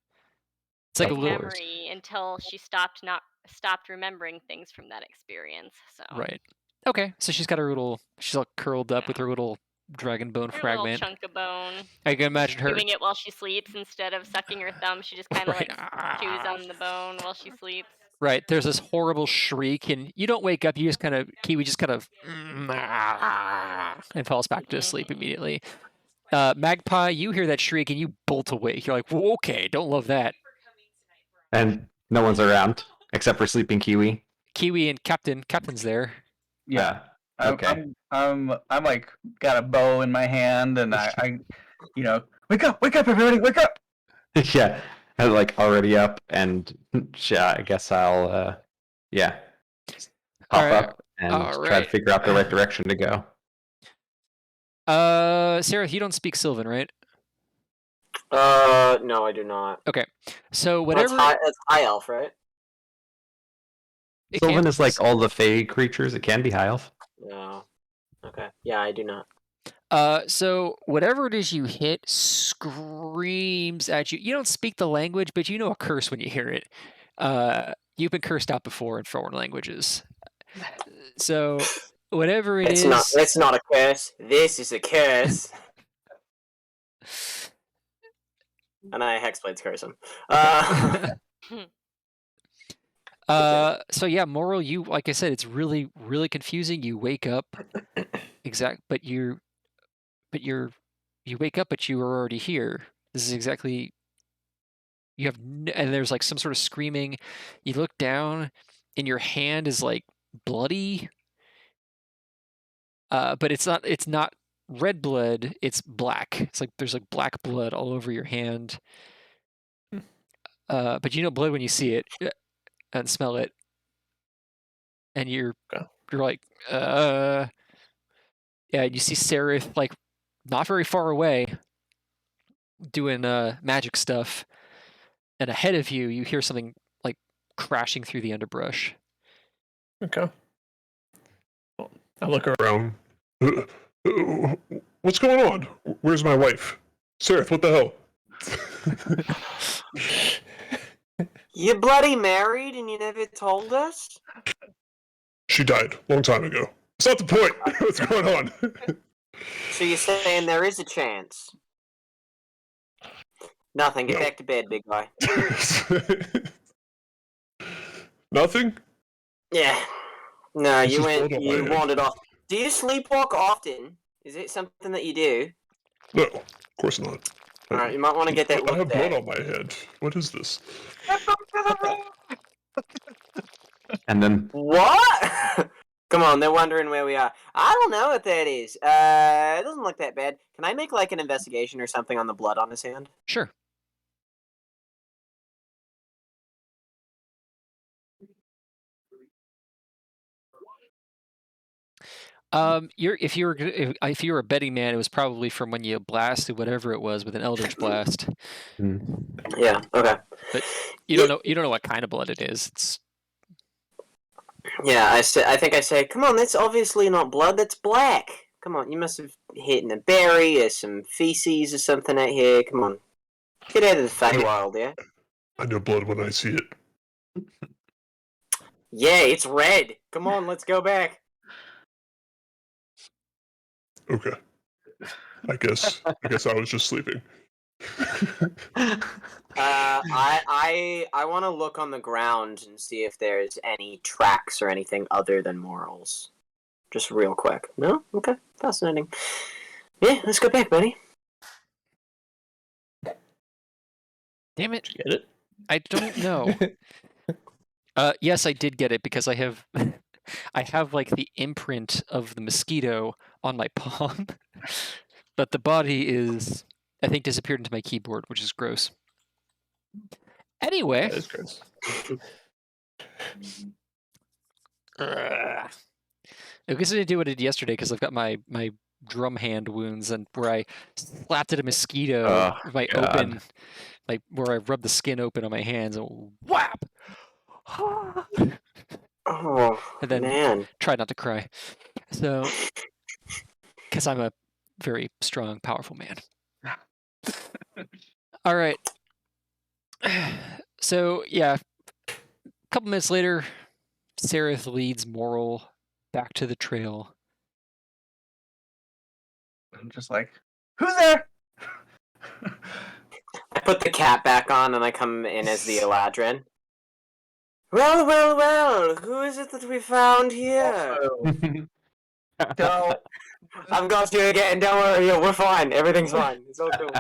It's like a little memory until she stopped remembering things from that experience. So Right. Okay. So she's all curled up with her little dragon bone fragment. Little chunk of bone. I can imagine her doing it while she sleeps instead of sucking her thumb. She just kind of Right. chews on the bone while she sleeps. Right. There's this horrible shriek, and you don't wake up. You just Kiwi just kind of and falls back to sleep immediately. Magpie, you hear that shriek and you bolt awake. You're like, well, okay, don't love that. And no one's around except for sleeping Kiwi. Kiwi and Captain's there. Yeah. Okay. I'm like got a bow in my hand, and I wake up, everybody, wake up. Yeah, I'm like already up, and I guess I'll hop up and try to figure out the right direction to go. Sarah, you don't speak Sylvan, right? No, I do not. Okay, so whatever. That's high elf, right? Sylvan is like all the Fey creatures. It can be high elf. No. Okay. Yeah, I do not. So whatever it is you hit screams at you. You don't speak the language, but you know a curse when you hear it. You've been cursed out before in foreign languages. So whatever it is, it's not a curse. This is a curse. And I hexblade's curse him. So yeah, Moral, you, like I said, it's really, really confusing. You wake up, but you wake up, but you are already here. This is exactly, and there's like some sort of screaming. You look down, and your hand is like bloody. But it's not red blood. It's black. It's like there's like black blood all over your hand. But you know blood when you see it and smell it, and you're like, yeah. You see Seraph like not very far away doing magic stuff. and ahead of you, you hear something like crashing through the underbrush. Okay. I look around. What's going on? Where's my wife? Sareth, what the hell? You bloody married and you never told us? She died a long time ago. It's not the point. What's going on? So you're saying there is a chance? Nothing. Get No. back to bed, big guy. Nothing? Yeah. No, This you is went. blood on my You head. wandered off. Do you sleepwalk often? Is it something that you do? No, of course not. All right, you might want to get that I have looked blood at. on my head. What is this? And then What? Come on, they're wondering where we are. I don't know what that is. It doesn't look that bad. Can I make like an investigation or something on the blood on his hand? Sure. If you were a betting man, it was probably from when you blasted whatever it was with an Eldritch Blast. Yeah. Okay. But you don't know what kind of blood it is. It's Yeah, I think I say, come on, that's obviously not blood. That's black. Come on, you must have hit a berry or some feces or something out here. Come on, get out of the Feywild, yeah. I know blood when I see it. Yeah, it's red. Come on, let's go back. Okay. I guess I was just sleeping. I want to look on the ground and see if there's any tracks or anything other than morals. Just real quick. No? Okay. Fascinating. Yeah, let's go back, buddy. damn it. Get it? I don't know. Yes, I did get it because I have like the imprint of the mosquito on my palm, but the body is, I think, disappeared into my keyboard, which is gross. Anyway, That is gross. I guess I didn't do what I did yesterday because I've got my drum hand wounds and where I slapped at a mosquito with my God. open, like where I rubbed the skin open on my hands and whap. Oh, And then man. try not to cry. So, because I'm a very strong, powerful man. All right. So, yeah, a couple minutes later, Sareth leads Moral back to the trail. I'm just like, who's there? I put the cap back on and I come in as the Eladrin. Well, who is it that we found here? Don't. I've got you again, don't worry, we're fine, everything's fine, it's all cool.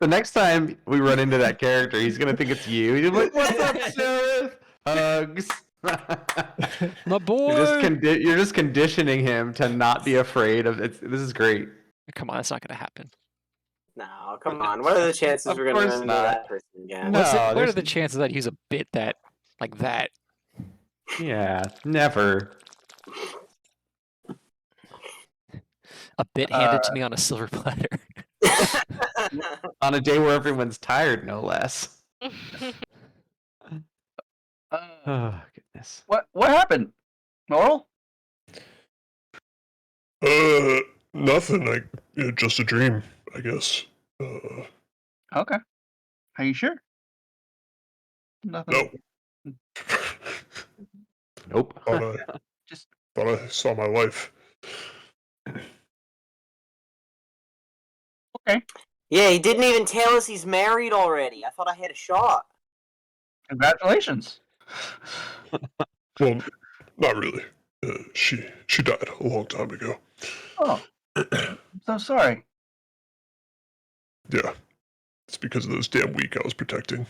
the next time we run into that character, he's gonna think it's you. He's like, "What's up, Sareth? Hugs." My boy! You're just conditioning him to not be afraid of it. This is great. Come on, that's not going to happen. No, come on, what are the chances Of we're gonna course run into not. that person again? No. What are there's- the chances that he's a bit that, like that? Yeah, never. A bit handed to me on a silver platter. On a day where everyone's tired, no less. Oh goodness. What happened? Moral? Nothing. Just a dream, I guess. Okay. Are you sure? Nothing. No. Nope. Thought I saw my wife. Okay. Yeah, he didn't even tell us he's married already. I thought I had a shot. Congratulations. Well, not really. She died a long time ago. Oh. I'm so sorry. Yeah. It's because of those damn weak I was protecting.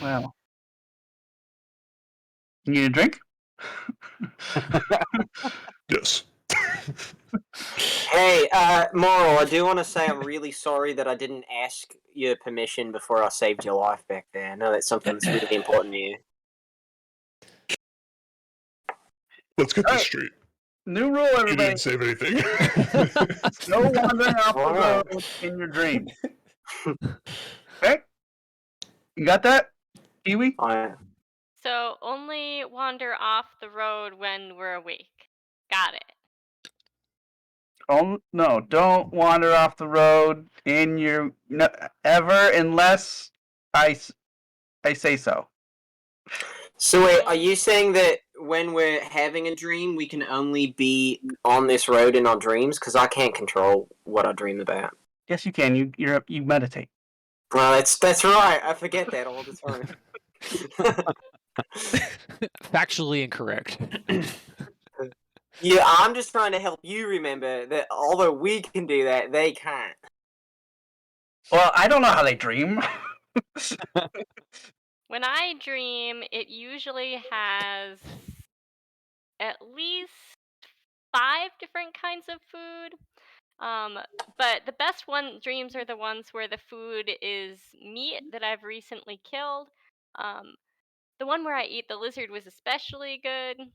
Well. You need a drink? Yes. Hey, Moral, I do want to say I'm really sorry that I didn't ask your permission before I saved your life back there. I know that's something that's really important to you. Let's get this straight. New rule, You everybody. didn't save anything. No wandering off the Wow. road in your dream. Okay. You got that, Kiwi? So only wander off the road when we're awake. Got it. Oh no! Don't wander off the road ever unless I say so. So wait, are you saying that when we're having a dream, we can only be on this road in our dreams? Because I can't control what I dream about. Yes, you can. You meditate. Well, that's right. I forget that all the time. Factually incorrect. Yeah, I'm just trying to help you remember that although we can do that, they can't. Well, I don't know how they dream. When I dream, it usually has at least 5 different kinds of food. But the best dreams are the ones where the food is meat that I've recently killed. The one where I eat the lizard was especially good.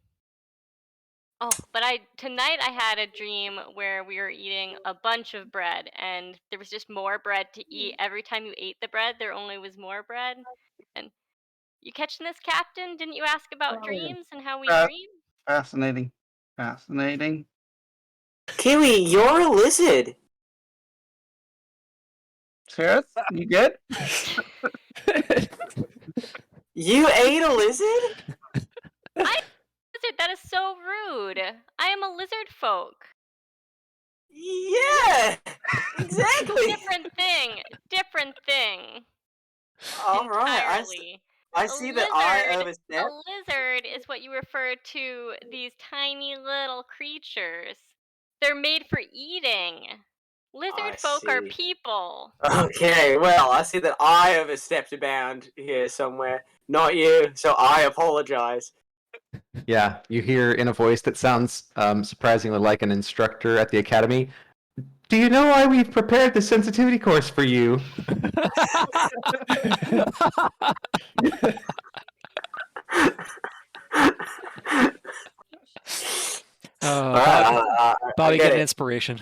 Oh, but tonight I had a dream where we were eating a bunch of bread, and there was just more bread to eat. Every time you ate the bread, there only was more bread. And you catching this, Captain? Didn't you ask about dreams and how we dream? Fascinating. Kiwi, you're a lizard. Sarah, you good? You ate a lizard? Lizard, that is so rude. I am a lizard folk. Yeah, exactly. Different thing. All right, Entirely. I see the eye of a A step. lizard is what you refer to these tiny little creatures. They're made for eating. Lizard folk are see. people. Okay, well, I see that I overstepped a bound here somewhere. Not you, so I apologize. Yeah, you hear in a voice that sounds surprisingly like an instructor at the academy. Do you know why we've prepared the sensitivity course for you? Bobby, get an it. inspiration.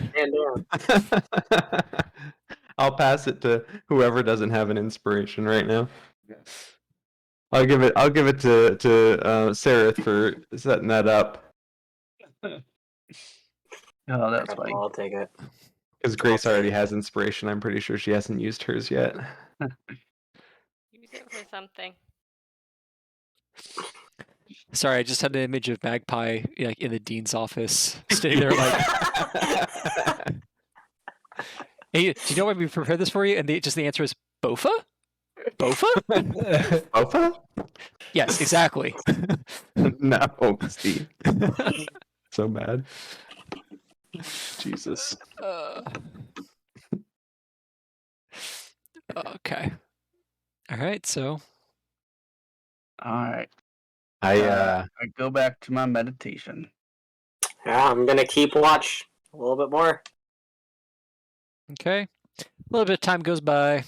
I'll pass it to whoever doesn't have an inspiration right now. I'll give it to Sareth for setting that up. Oh, that's funny. I'll take it. Because Grace already has inspiration. I'm pretty sure she hasn't used hers yet. Use it for something. Sorry, I just had an image of Magpie like in the dean's office, sitting there like, "Hey, do you know why we prepared this for you?" And the answer is Bofa. Bofa? Bofa? Yes, exactly. No, Steve. So bad. Jesus. Okay. All right. So. All right. I go back to my meditation. Yeah, I'm gonna keep watch a little bit more. Okay. A little bit of time goes by.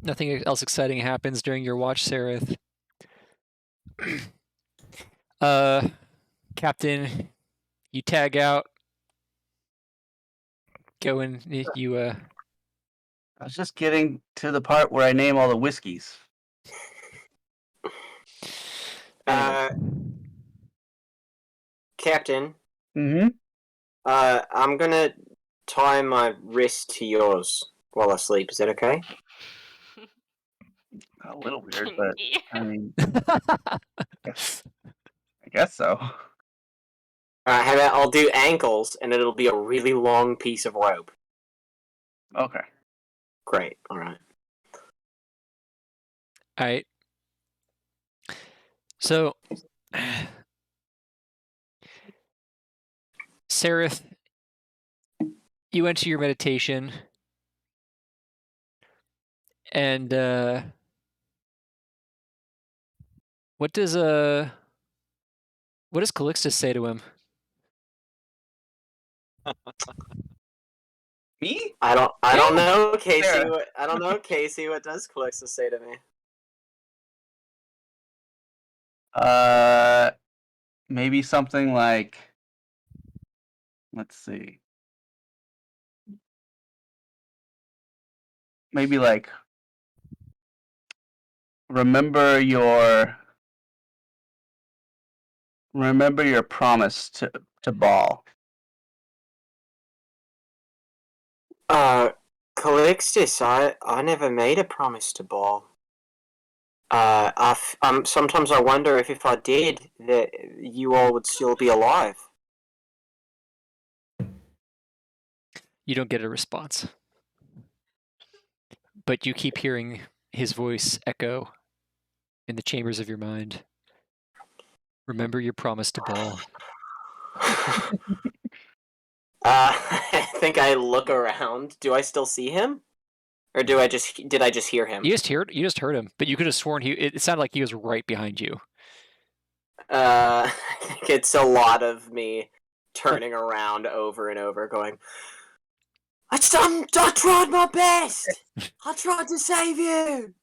Nothing else exciting happens during your watch, Sareth. Captain, you tag out. Go and you I was just getting to the part where I name all the whiskeys. Captain. Mm-hmm. I'm gonna tie my wrist to yours while I sleep. Is that okay? A little weird, but I mean, I guess so. How about I'll do ankles, and it'll be a really long piece of rope. Okay. Great. All right. All right. So, Sareth, you enter your meditation, and what does Calixtus say to him? Me? I don't know, Casey. I don't know, Casey. What does Calixtus say to me? Maybe something like, let's see. maybe like remember your promise to Ball. Calixtus, I never made a promise to Ball. Sometimes I wonder if I did, that you all would still be alive. You don't get a response. But you keep hearing his voice echo in the chambers of your mind. Remember your promise to Ball. I think I look around. Do I still see him? Or did I just hear him? You just heard him, but you could have sworn it sounded like he was right behind you. I think it's a lot of me turning around over and over, going, I tried my best! I tried to save you!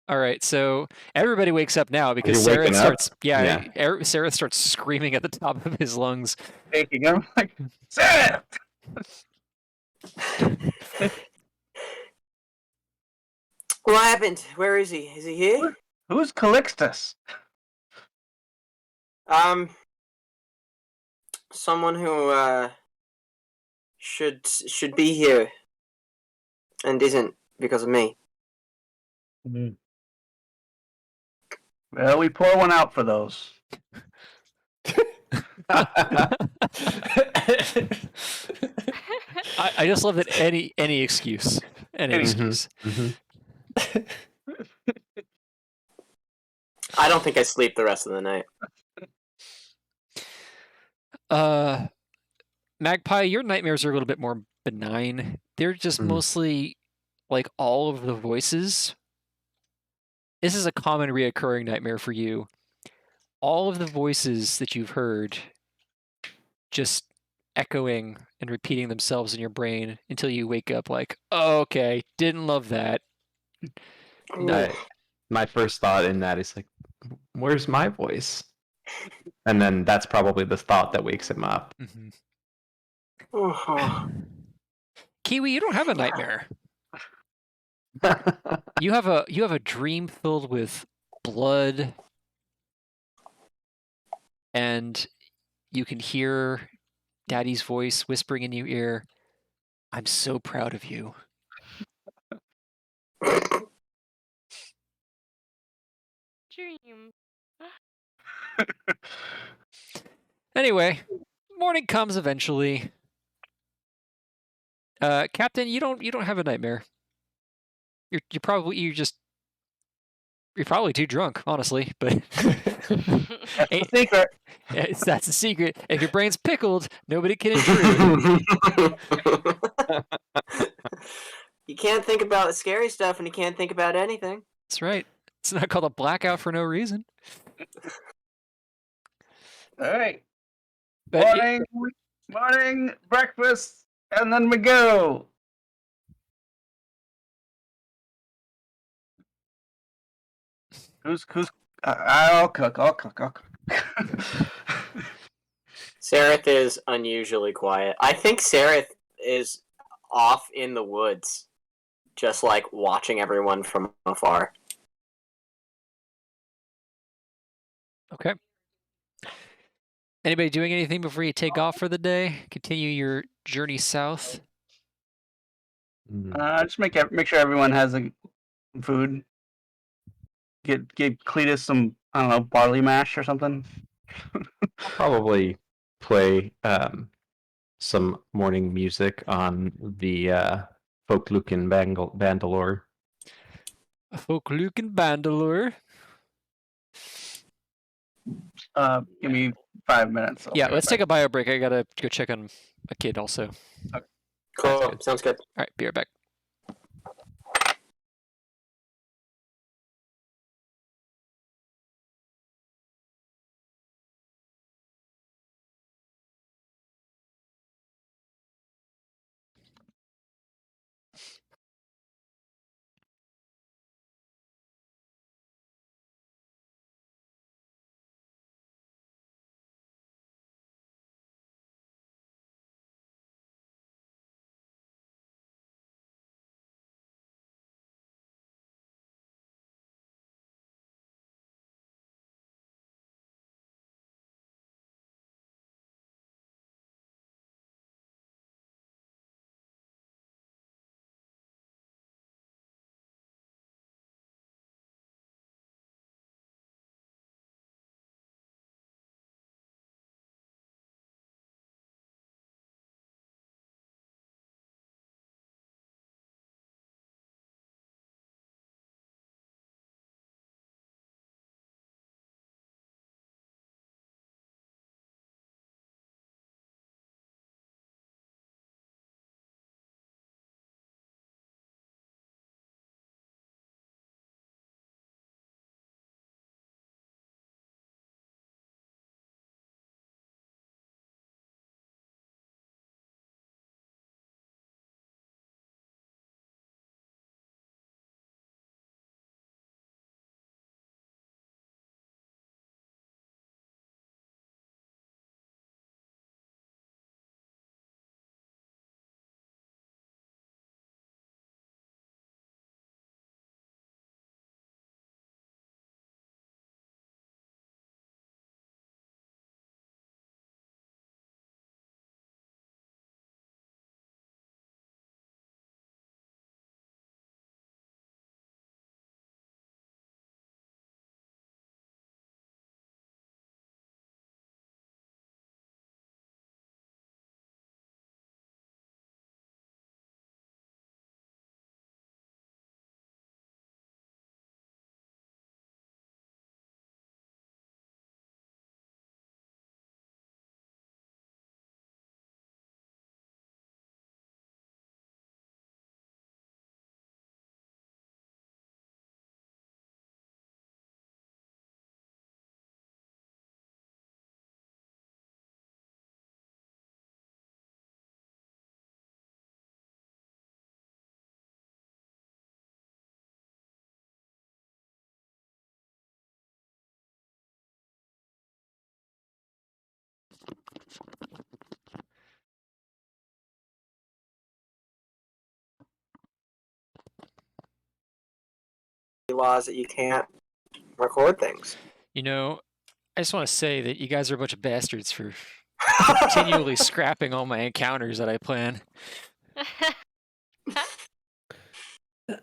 All right, so everybody wakes up now because You're Sarah waking up? starts. Yeah, Sarah starts screaming at the top of his lungs. Taking him like, Sarah! What happened? Where is he? Is he here? Who's Calixtus? Someone who should be here and isn't because of me. Well, we pour one out for those. I just love that any excuse. Any excuse. I don't think I sleep the rest of the night. Magpie, your nightmares are a little bit more benign. They're just mostly like all of the voices. This is a common reoccurring nightmare for you. All of the voices that you've heard just echoing and repeating themselves in your brain until you wake up like, oh, okay, didn't love that. My first thought in that is like, where's my voice? And then that's probably the thought that wakes him up. Mm-hmm. Uh-huh. Kiwi, you don't have a nightmare. You have a dream filled with blood, and you can hear Daddy's voice whispering in your ear, I'm so proud of you. Dream. Anyway, morning comes eventually. Captain, you don't have a nightmare. You're probably too drunk, honestly, but That's the secret. that's a secret. If your brain's pickled, nobody can intrude. You can't think about scary stuff, and you can't think about anything. That's right. It's not called a blackout for no reason. All right. But Morning, breakfast, and then we go. Who's? I'll cook. Sareth is unusually quiet. I think Sareth is off in the woods, just like watching everyone from afar. Okay. Anybody doing anything before you take off for the day? Continue your journey south? Just make sure everyone has food. Get Cletus some, I don't know, barley mash or something. Probably play some morning music on the Folkluken Bandalore. Folkluken Bandalore. Give me 5 minutes. Yeah, let's take a bio break. I gotta go check on a kid also. Cool. Sounds good. All right, be right back. laws that you can't record things. You know, I just want to say that you guys are a bunch of bastards for continually scrapping all my encounters that I plan.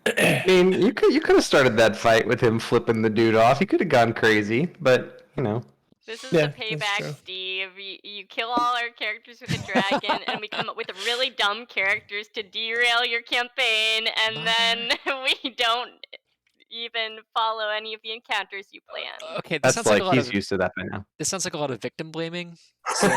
I mean, you could have started that fight with him flipping the dude off. He could have gone crazy, but you know. This is Yeah, the that's payback, true. Steve. You kill all our characters with a dragon, and we come up with really dumb characters to derail your campaign, and then we don't even follow any of the encounters you plan. Okay, this That's sounds like a lot he's of used to that by now. this sounds like a lot of victim blaming. So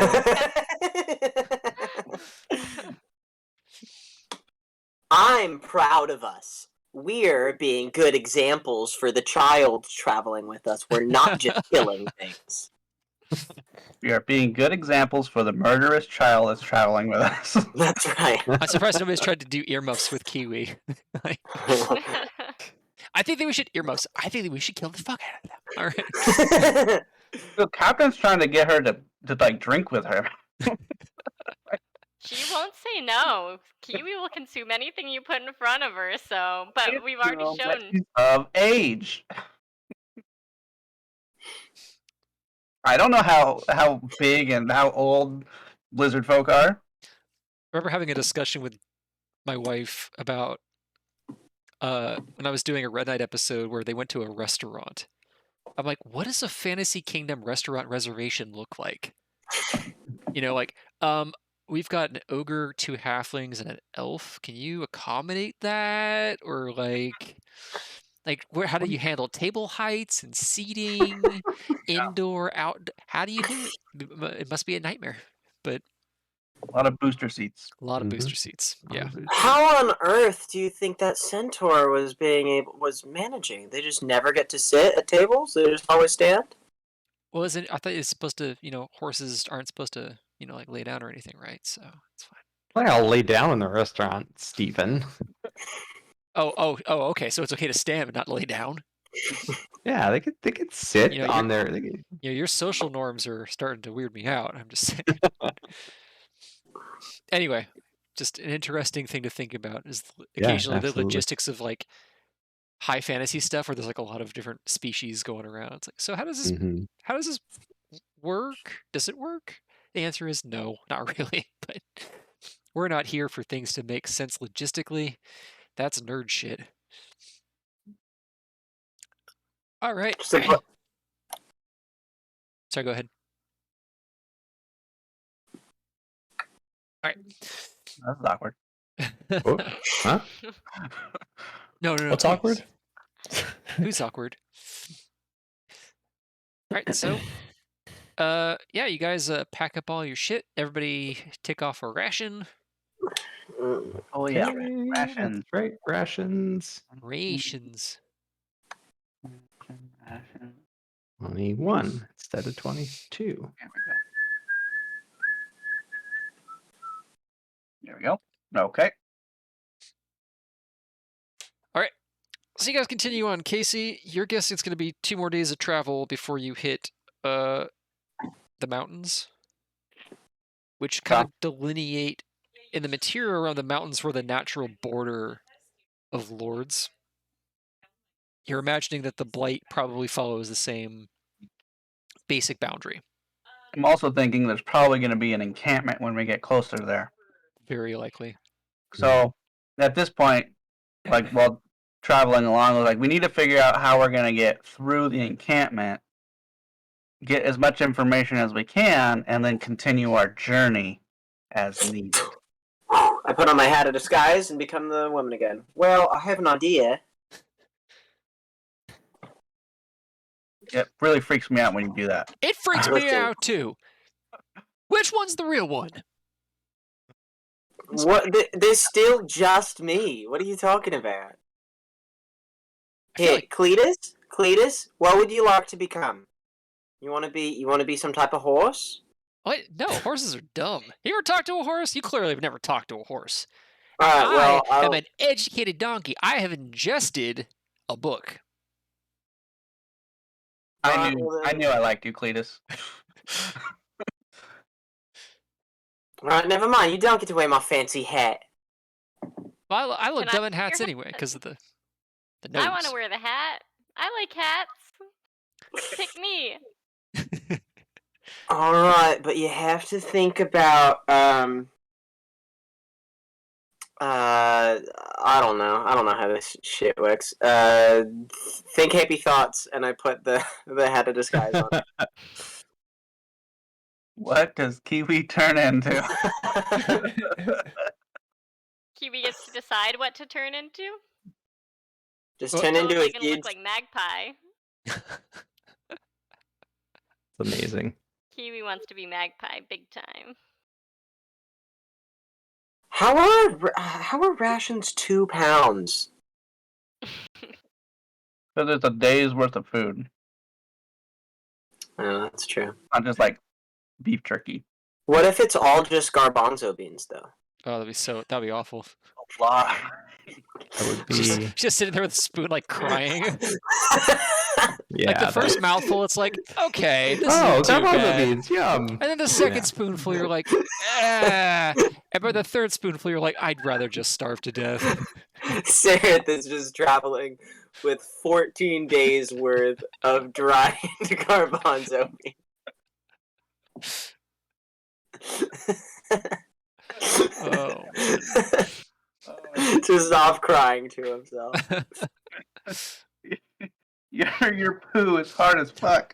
I'm proud of us. We're being good examples for the child traveling with us. We're not just killing things. We are being good examples for the murderous child that's traveling with us. That's right. I'm surprised nobody's tried to do earmuffs with Kiwi. Like, I think that we should earmuffs. I think that we should kill the fuck out of them. All right. The captain's trying to get her to like drink with her. She won't say no. Kiwi will consume anything you put in front of her. So, but we've already shown. She's of age. I don't know how big and how old lizard folk are. I remember having a discussion with my wife about when I was doing a Red Night episode where they went to a restaurant. I'm like, what does a Fantasy Kingdom restaurant reservation look like? You know, like, we've got an ogre, 2 halflings, and an elf. Can you accommodate that? Or like how do you handle table heights and seating, indoor, out? How do you do it? It must be a nightmare. But A lot of booster seats. a lot of booster seats. Yeah. How on earth do you think that centaur was managing? They just never get to sit at tables? They just always stand? Well, isn't I thought it's supposed to, horses aren't supposed to, like lay down or anything, right? So it's fine. Like I'll lay down in the restaurant, Stephen. Oh, okay. So it's okay to stand but not lay down. Yeah, they could sit You know, on their. They could, Your social norms are starting to weird me out. I'm just saying. Anyway, just an interesting thing to think about is occasionally the absolutely. logistics of like high fantasy stuff where there's like a lot of different species going around. It's like, so how does this work? Does it work? The answer is no, not really. But we're not here for things to make sense logistically. That's nerd shit. All right. Sorry, go ahead. All right. That's awkward. Oh, huh? No. What's awkward? Who's awkward? All right, so, yeah, you guys pack up all your shit. Everybody take off a ration. Oh yeah, Okay, rations. that's right, rations. Rations. 21 instead of 22. There we go. There we go. Okay. All right. So you guys continue on. Casey, your guess it's going to be 2 more days of travel before you hit the mountains, which kind of delineate in the material around the mountains were the natural border of lords. You're imagining that the blight probably follows the same basic boundary. I'm also thinking there's probably going to be an encampment when we get closer there. Very likely. So at this point, like while traveling along, we're like, we need to figure out how we're going to get through the encampment, get as much information as we can, and then continue our journey as needed. I put on my hat of disguise and become the woman again. Well, I have an idea. It really freaks me out when you do that. It freaks me out too. Which one's the real one? What? There's still just me. What are you talking about? Hey, like... Cletus, what would you like to become? You want to be some type of horse? What? No, horses are dumb. You ever talked to a horse? You clearly have never talked to a horse. Well, I am an educated donkey. I have ingested a book. I knew I liked you, Cletus. Alright, never mind. You don't get to wear my fancy hat. Well, I look Can I dumb in wear hats your anyway because of the The nose. I want to wear the hat. I like hats. Pick me. All right, but you have to think about I don't know how this shit works. Think happy thoughts, and I put the hat of disguise on. What does Kiwi turn into? Kiwi gets to decide what to turn into. Just turn into a Like gonna huge. look like Magpie. It's amazing. Kiwi wants to be Magpie, big time. How are rations 2 pounds? So there's a day's worth of food, Oh, that's true. not just like beef jerky. What if it's all just garbanzo beans, though? Oh, that'd be awful. A lot. That would be Just sitting there with a spoon, like crying. yeah. Like the first mouthful, it's like, okay, this Oh, isn't too garbanzo bad. beans, yum. And then the second Yeah. spoonful, you're like, ah. And by the third spoonful, you're like, I'd rather just starve to death. Sarah is just traveling with 14 days worth of dried garbanzo beans. Oh. Just off crying to himself. Your poo is hard as fuck.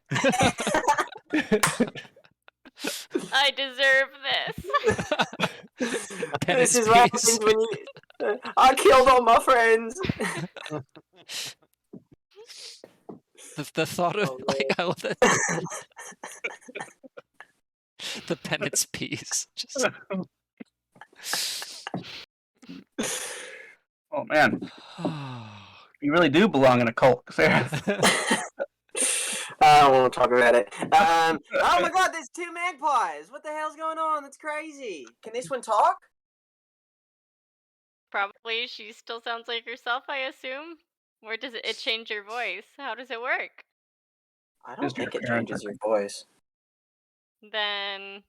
I deserve this. This is what happens when you. I killed all my friends. The thought of, Oh, like, I love that. The penance piece. Just... Oh man, you really do belong in a cult, Sarah. I don't want to talk about it. Oh my god, there's 2 magpies. What the hell's going on? That's crazy. Can this one talk? Probably she still sounds like herself, I assume. Or does it change your voice? How does it work? I don't Just think your it parents, changes I your voice. Then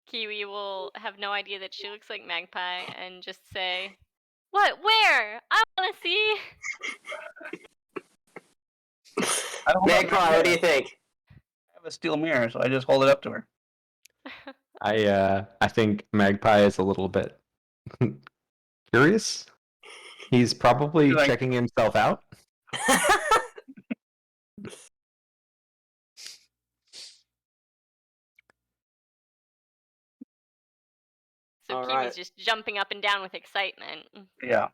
Kiwi will have no idea that she looks like Magpie and just say, "What? Where? I want to see." I don't Magpie, what do you think? I have a steel mirror, so I just hold it up to her. I think Magpie is a little bit curious. He's probably Like- checking himself out. So All Kiwi's right. just jumping up and down with excitement. Yeah.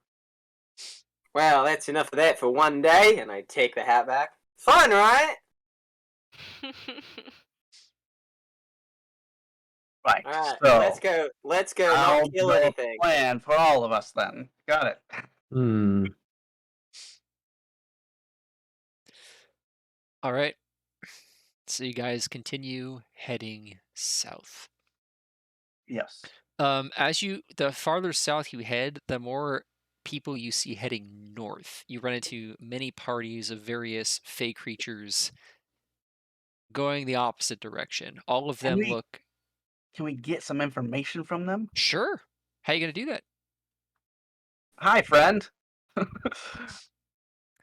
Well, that's enough of that for one day, and I take the hat back. Fun, right? Right. All right, So let's go. Let's go. I'll Not kill build a anything. plan for all of us then. Got it. Hmm. All right. So you guys continue heading south. Yes. The farther south you head, the more people you see heading north. You run into many parties of various fey creatures going the opposite direction. All of them look... Can we get some information from them? Sure. How are you going to do that? Hi, friend.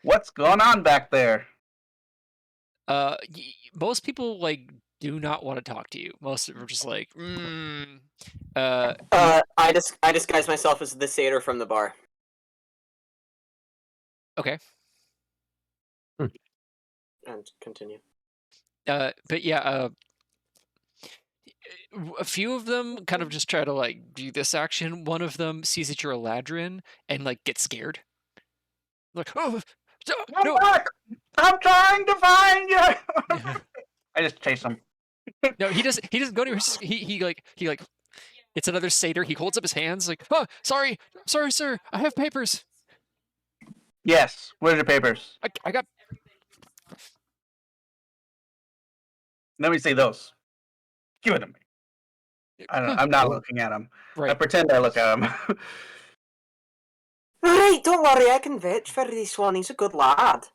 What's going on back there? Most people, like, do not want to talk to you. Most of them are just like, I disguise myself as the satyr from the bar. Okay. And continue. But yeah, a few of them kind of just try to, like, do this action. One of them sees that you're a Ladrin and, like, gets scared. Like, oh, no. Back! I'm trying to find you. I just chase him. No, he doesn't go anywhere. He like it's another satyr. He holds up his hands like, oh, sorry, sir, I have papers. Yes. Where's your papers? I got... Let me see those. Give it to me. I don't know. I'm not looking at him. I Right. pretend I look at him. Alright, don't worry, I can vouch for this one. He's a good lad.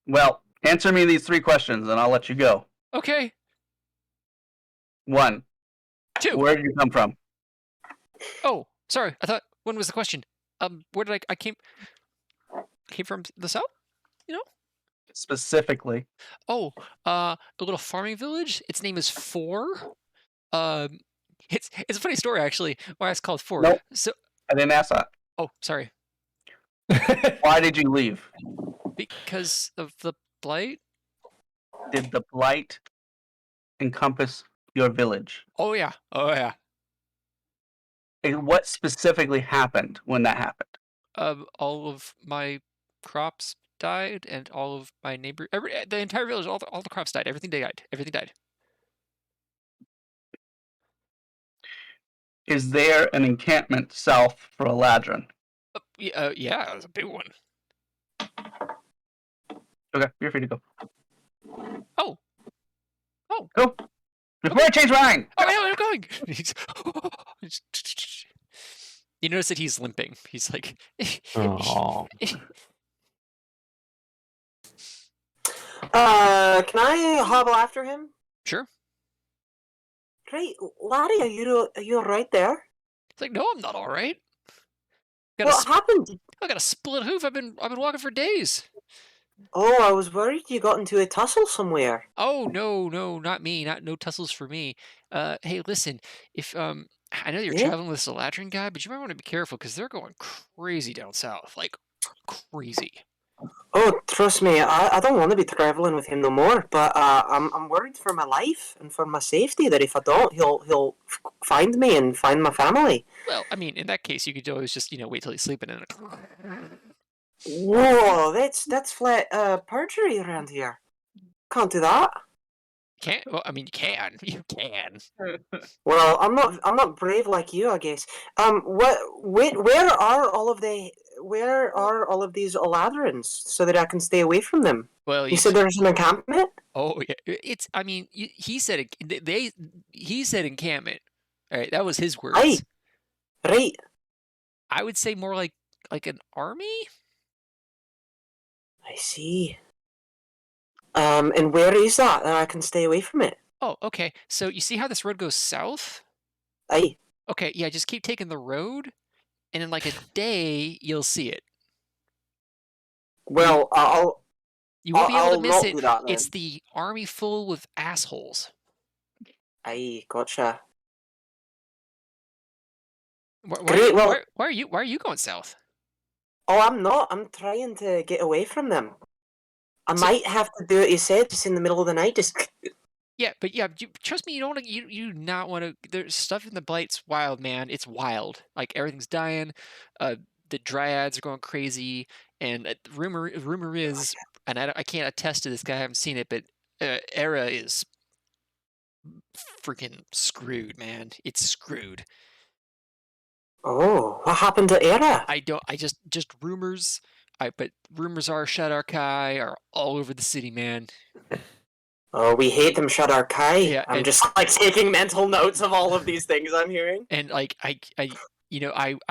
Well, answer me these 3 questions and I'll let you go. Okay. 1. 2. Where did you come from? Oh, sorry. I thought, when was the question? Where did I came from the south? Specifically. Oh, a little farming village. Its name is Four. It's a funny story actually. Why it's called Four. Nope. So, I didn't ask that. oh, sorry. Why did you leave? Because of the blight. Did the blight encompass your village? Oh yeah. And what specifically happened when that happened? All of my crops died, and all of my the entire village, all the crops died. Everything died. Everything died. Is there an encampment south for Eladrin? Yeah, it was a big one. Okay, you're free to go. Oh. Go. Before I change mine! Oh, yeah, I'm going. You notice that he's limping. He's like, Oh. Can I hobble after him? Sure. Great, laddie, are you all right there? It's like, no, I'm not all right. What happened? I got a split hoof. I've been walking for days. Oh, I was worried you got into a tussle somewhere. Oh no, not me. No tussles for me. Hey, listen, if I know you're traveling with this Eladrin guy, but you might want to be careful because they're going crazy down south, like crazy. Oh, trust me, I don't want to be traveling with him no more. But I'm worried for my life and for my safety. That if I don't, he'll find me and find my family. Well, I mean, in that case, you could always just wait till he's sleeping in it. Whoa, that's flat perjury around here. Can't do that. Can't? Well, I mean, you can. You can. Well, I'm not brave like you, I guess. Where are all of these Eladrins so that I can stay away from them? Well, you said there's an encampment. Oh yeah, it's. I mean, he said he said encampment. All right, that was his words. Right. I would say more like an army. I see. And where is that I can stay away from it? Oh, okay. So you see how this road goes south? Aye. Okay, yeah, just keep taking the road, and in like a day, you'll see it. Well, you won't be able to miss it. That, it's the army full with assholes. Aye, gotcha. Great. Well, why are you going south? Oh, I'm not. I'm trying to get away from them. I might have to do what you said, just in the middle of the night. Just yeah, but trust me. You don't want to. You not want to. There's stuff in the blight's wild, man. It's wild. Like everything's dying. The dryads are going crazy, and rumor is, and I can't attest to this guy. I haven't seen it, but Era is freaking screwed, man. It's screwed. Oh, what happened to Era? I just rumors. But rumors are Shadar Kai are all over the city, man. Oh, we hate them, Shadar Kai. Yeah, I'm just like taking mental notes of all of these things I'm hearing. And like I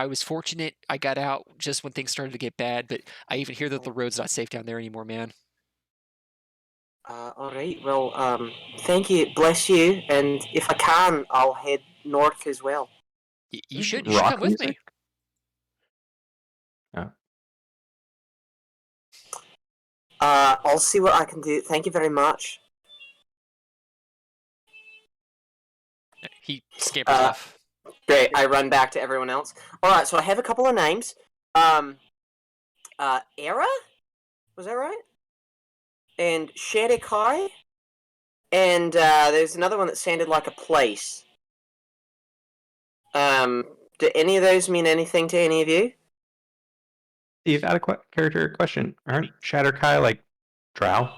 was fortunate. I got out just when things started to get bad, but I even hear that the road's not safe down there anymore, man. All right. Well, thank you. Bless you. And if I can, I'll head north as well. You should come with me. Yeah. I'll see what I can do. Thank you very much. He scampers off. Great. I run back to everyone else. All right. So I have a couple of names. Era? Was that right? And Sherry Kai. And there's another one that sounded like a place. Do any of those mean anything to any of you? Steve, out of character question. Aren't Shatter Kai like drow?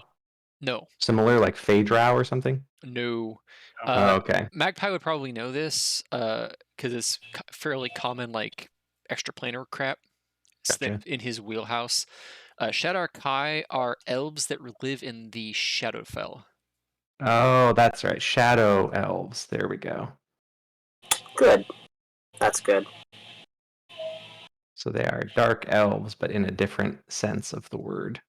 No. Similar, like Fey drow or something? No. Okay. Magpie would probably know this because it's fairly common, like extraplanar crap in his wheelhouse. Shadar Kai are elves that live in the Shadowfell. Oh, that's right. Shadow elves. There we go. Good. That's good. So they are dark elves, but in a different sense of the word.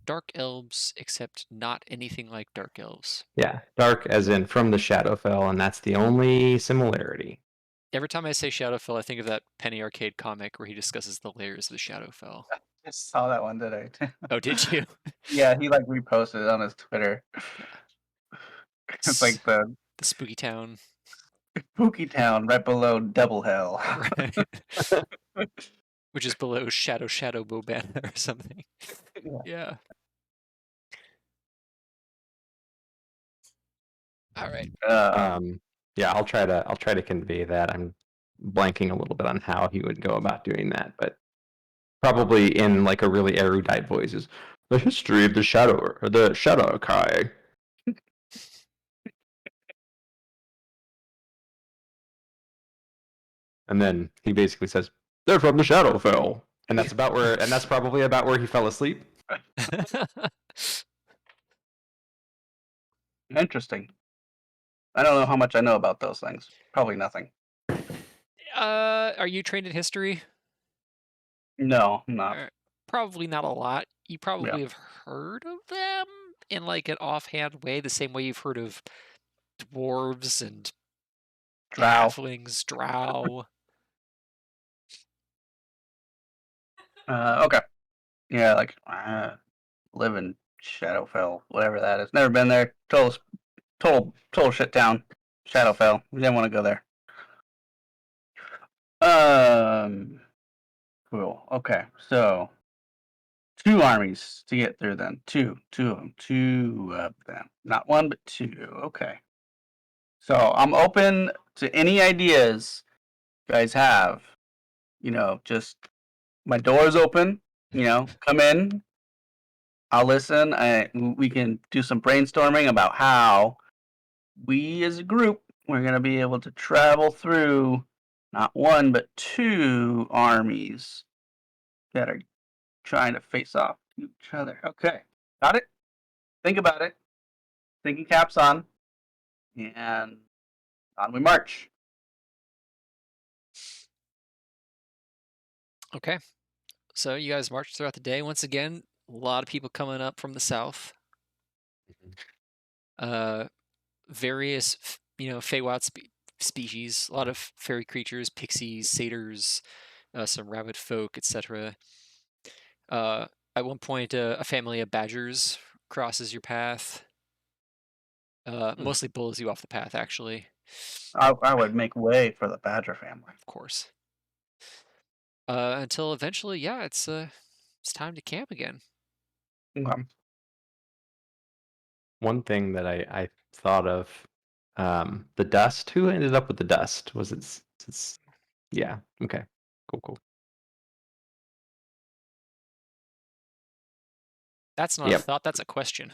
Dark elves, except not anything like dark elves. Yeah, dark as in from the Shadowfell, and that's the only similarity. Every time I say Shadowfell, I think of that Penny Arcade comic where he discusses the layers of the Shadowfell. I saw that one today. Oh, did you? Yeah, he like reposted it on his Twitter. It's like the Spooky Town. spooky town right below Double Hell. Right. Which is below Shadow Bobana or something. Yeah. All right. Yeah, I'll try to convey that. I'm blanking a little bit on how he would go about doing that, but probably in like a really erudite voice is the history of the Shadow Kai. And then he basically says, "They're from the Shadowfell," and that's probably about where he fell asleep. Interesting. I don't know how much I know about those things. Probably nothing. Are you trained in history? No, I'm not. Probably not a lot. You probably Yeah. have heard of them in like an offhand way, the same way you've heard of dwarves and Drow. halflings, drow. Okay. Yeah, like live in Shadowfell, whatever that is. Never been there. Total shit town. Shadowfell. We didn't want to go there. Cool. Okay, so 2 armies to get through then. Two of them. Not 1, but 2. Okay. So I'm open to any ideas you guys have. Just my door's open. Come in. I'll listen. We can do some brainstorming about how we as a group we're going to be able to travel through not 1 but 2 armies that are trying to face off each other. Okay, got it. Think about it. Thinking caps on, and on we march. Okay. So you guys march throughout the day. Once again, a lot of people coming up from the south. Various, Feywild species, a lot of fairy creatures, pixies, satyrs, some rabbit folk, etc. At one point, a family of badgers crosses your path. Mostly bullies you off the path, actually. I would make way for the badger family. Of course. Until eventually, yeah, it's time to camp again. Okay. One thing that I thought of, the dust. Who ended up with the dust? Was it's yeah. Okay. Cool. That's not a thought. That's a question.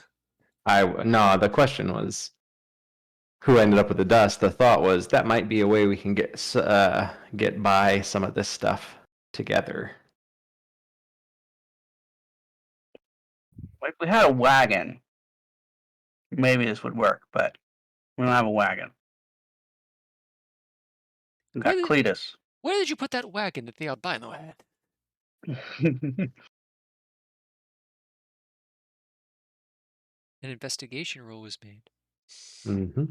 No. The question was who ended up with the dust. The thought was that might be a way we can get by some of this stuff together. If we had a wagon, maybe this would work, but we don't have a wagon. We got Cletus. Where did you put that wagon that the albino had? An investigation roll was made. Mm-hmm.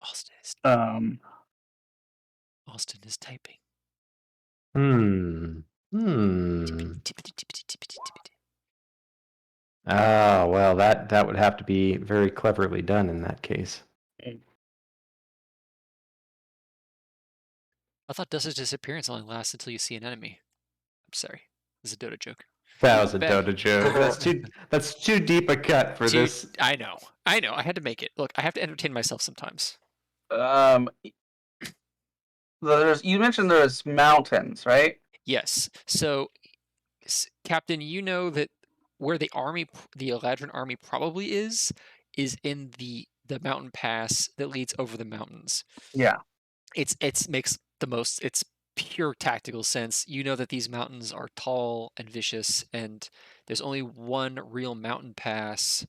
Austin is typing. Ah, well, that would have to be very cleverly done in that case. I thought Dust's disappearance only lasts until you see an enemy. I'm sorry. This is a Dota joke. That was a Dota joke. That's too deep a cut for this. I know. I had to make it. Look, I have to entertain myself sometimes. You mentioned there's mountains, right? Yes. So, Captain, you know that where the Eladrin army probably is in the mountain pass that leads over the mountains. Yeah. It makes the most. It's pure tactical sense. You know that these mountains are tall and vicious, and there's only one real mountain pass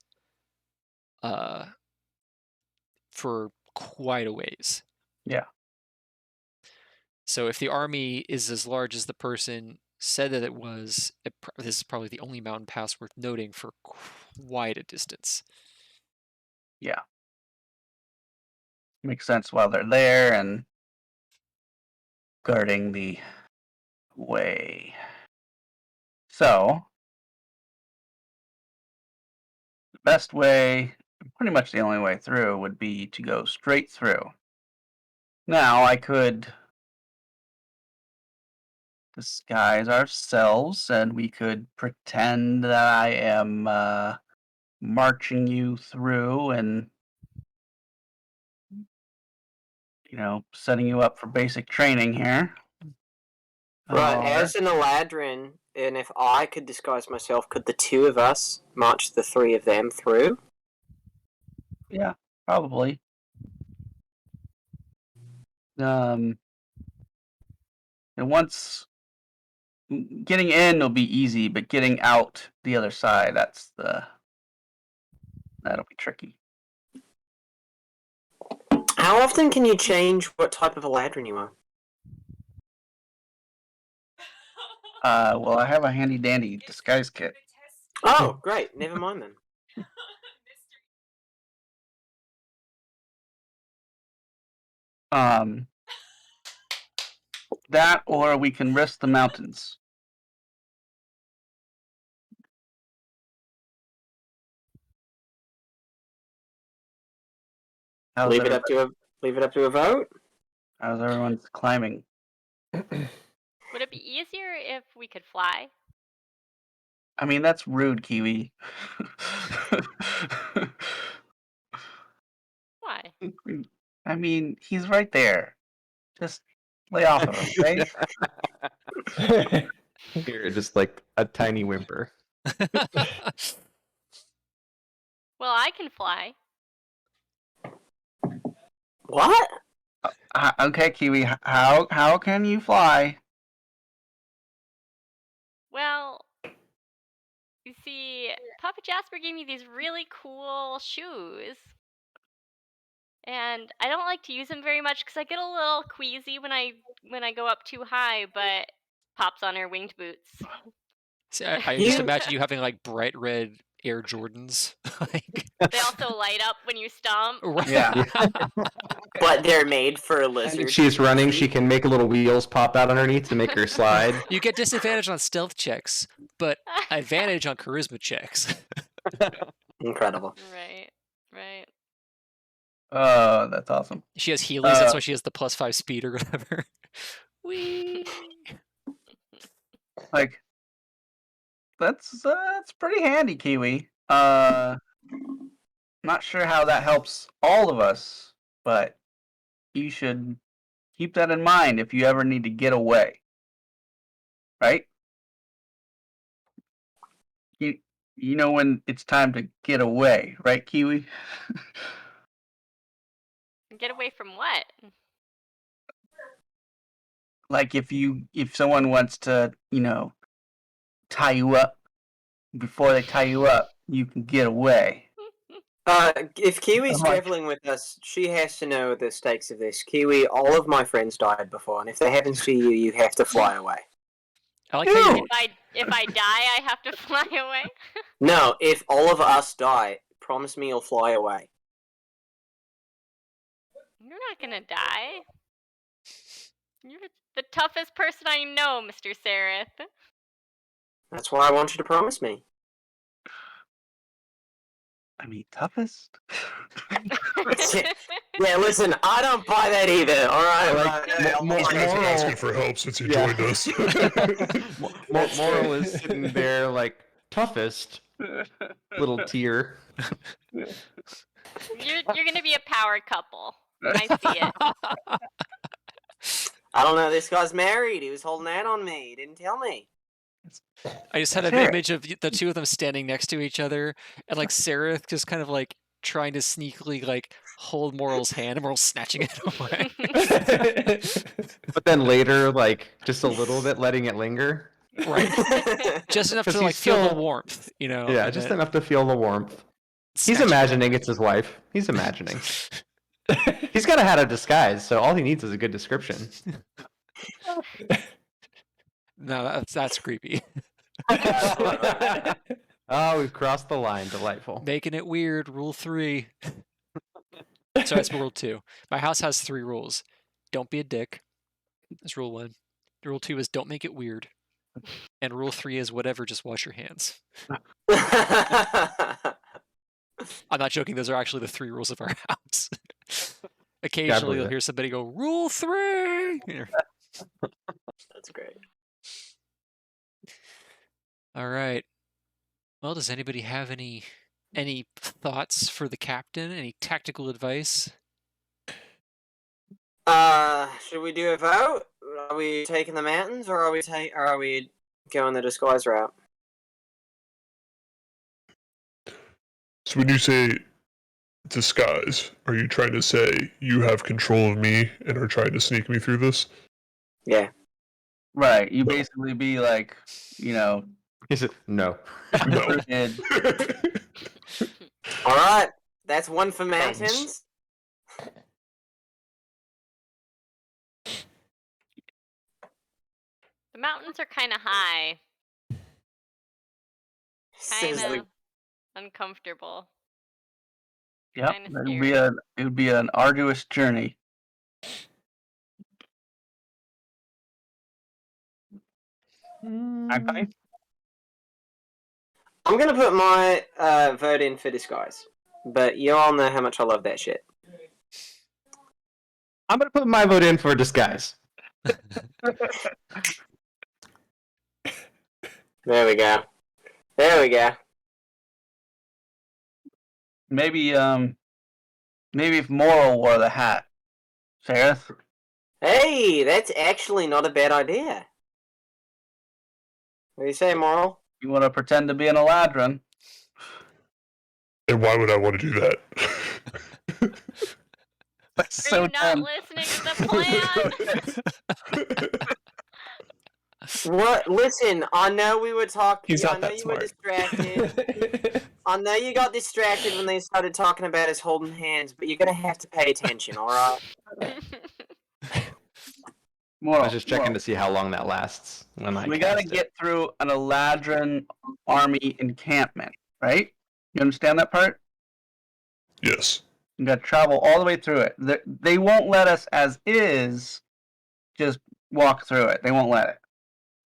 for quite a ways. Yeah. So if the army is as large as the person said that it was, this is probably the only mountain pass worth noting for quite a distance. Yeah. Makes sense while they're there, and guarding the way. So, the best way, pretty much the only way through, would be to go straight through. Now, I could disguise ourselves, and we could pretend that I am marching you through and, setting you up for basic training here. Right, as an Eladrin, and if I could disguise myself, could the two of us march the three of them through? Yeah, probably. And once getting in will be easy, but getting out the other side, that'll be tricky. How often can you change what type of Eladrin you are? Well, I have a handy dandy disguise kit. Oh, great. Never mind then. That, or we can risk the mountains. Leave it up to a vote. How's everyone's climbing? Would it be easier if we could fly? I mean, that's rude, Kiwi. Why? I mean, he's right there. Just lay off of him, okay? Here, just like a tiny whimper. Well, I can fly. What? Okay, Kiwi. How can you fly? Well, you see, Papa Jasper gave me these really cool shoes. And I don't like to use them very much because I get a little queasy when I go up too high, but Pop's on her winged boots. See, I just imagine you having like bright red Air Jordans. They also light up when you stomp. Yeah. But they're made for a And lizard. if she's running, she can make little wheels pop out underneath to make her slide. You get disadvantage on stealth checks, but advantage on charisma checks. Incredible. Right. Oh, that's awesome. She has Heelys, that's why she has the +5 speed or whatever. Whee! Like, that's pretty handy, Kiwi. Not sure how that helps all of us, but you should keep that in mind if you ever need to get away. Right? You know when it's time to get away, right, Kiwi? Get away from what? Like if someone wants to, tie you up, before they tie you up, you can get away. If Kiwi's traveling with us, she has to know the stakes of this. Kiwi, all of my friends died before, and if they happen to see you, you have to fly away. I like how you... If I die, I have to fly away? No, if all of us die, promise me you'll fly away. You're not gonna die. You're the toughest person I know, Mr. Sereth. That's why I want you to promise me. I mean, toughest? Yeah, listen, I don't buy that either, alright? He's asking for help since he joined us. Moral is sitting there like, toughest little tear. You're gonna be a power couple. I see it. I don't know, this guy's married. He was holding out on me. He didn't tell me. I just had an image of the two of them standing next to each other, and like Sereth just kind of like trying to sneakily like hold Moral's hand, and Moral's snatching it away. But then later, like just a little bit, letting it linger. Right. Just enough to like feel the warmth, Yeah, just enough to feel the warmth. He's imagining it's his wife. He's imagining. He's got a hat of disguise, so all he needs is a good description. No, that's creepy. Oh, we've crossed the line. Delightful. Making it weird. Rule 3. So that's rule 2. My house has 3 rules. Don't be a dick. That's rule 1. Rule 2 is don't make it weird. And rule 3 is whatever, just wash your hands. I'm not joking, those are actually the 3 rules of our house. Occasionally you'll hear somebody go, rule 3! That's great. All right. Well, does anybody have any thoughts for the captain? Any tactical advice? Should we do a vote? Are we taking the mountains, or are we going the disguise route? So when you say disguise, are you trying to say you have control of me and are trying to sneak me through this? Yeah. Right. You basically be like, you know. He said, no. No. All right. That's one for mountains. The mountains are kind of high. Kind of uncomfortable. Yep. Kinda It would be an arduous journey. Okay. I'm gonna put my vote in for disguise, but you all know how much I love that shit. I'm gonna put my vote in for disguise. There we go. There we go. Maybe if Moral wore the hat. Sareth? Hey, that's actually not a bad idea. What do you say, Moral? You want to pretend to be an Eladrin? And why would I want to do that? That's Are so you not dumb. listening to the plan? What? Listen, I know we were talking. He's not I know that you were smart. distracted. I know you got distracted when they started talking about us holding hands, but you're gonna have to pay attention, all right? Moral, I was just checking to see how long that lasts. we got to get through an Eladrin army encampment, right? You understand that part? Yes. You got to travel all the way through it. They won't let us, as is, just walk through it. They won't let it.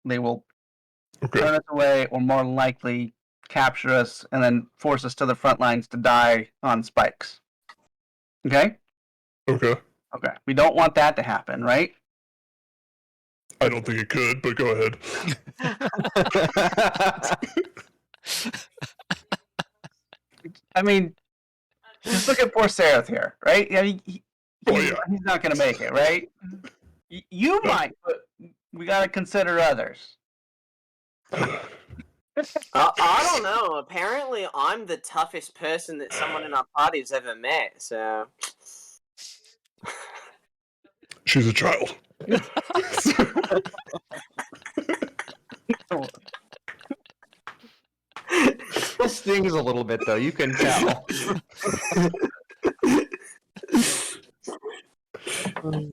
They will turn us away, or more likely capture us and then force us to the front lines to die on spikes. Okay? Okay. Okay. We don't want that to happen, right? I don't think it could, but go ahead. I mean, just look at poor Sareth here, right? Yeah, he's not going to make it, right? You might, but we got to consider others. I don't know. Apparently, I'm the toughest person that someone in our party's ever met, so... She's a child. This stings a little bit, though. You can tell.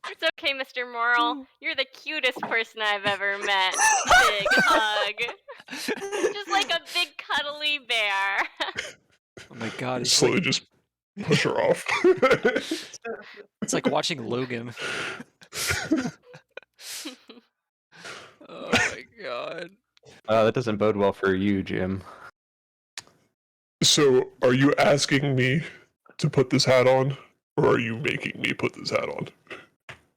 It's okay, Mr. Moral. You're the cutest person I've ever met. Big hug. Just like a big cuddly bear. Oh my god. It's Slowly just push her off. It's like watching Logan. Oh my god. That doesn't bode well for you, Jim. So, are you asking me to put this hat on, or are you making me put this hat on?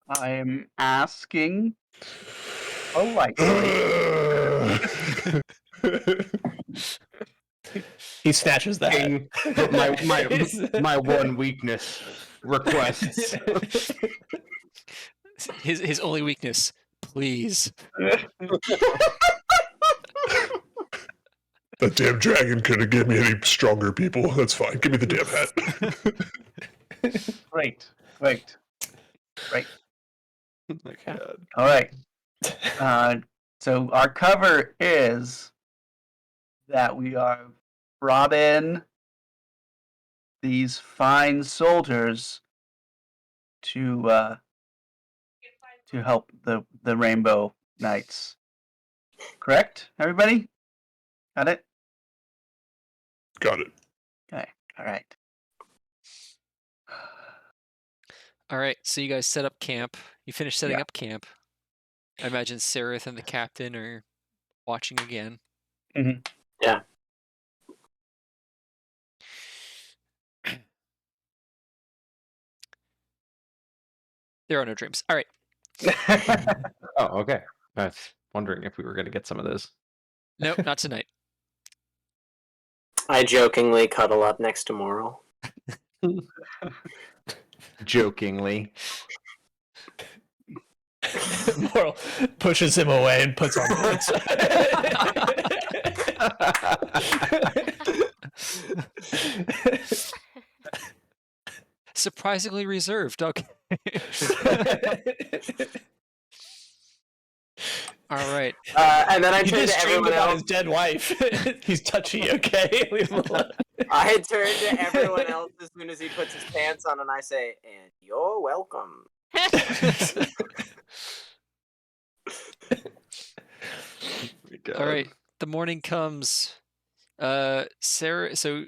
I'm asking politely. He snatches that. My one weakness requests. His only weakness, please. That damn dragon couldn't give me any stronger people. That's fine. Give me the damn hat. Great. Okay. All right. So our cover is that we are brought in these fine soldiers to help the Rainbow Knights. Correct, everybody? Got it? Got it. Okay. All right. All right, so you guys set up camp. You finish setting up camp. I imagine Sereth and the captain are watching again. Mhm. Yeah. There are no dreams. All right. Oh, okay. I was wondering if we were going to get some of those. Nope, not tonight. I jokingly cuddle up next to Moral. Jokingly. Moral pushes him away and puts on boots. Surprisingly reserved. Okay. All right. And then I He turn just to dreamed everyone about else. his dead wife. He's touchy, okay? Leave him alone. I turn to everyone else as soon as he puts his pants on, and I say, "And you're welcome." All right. The morning comes. Sarah. So,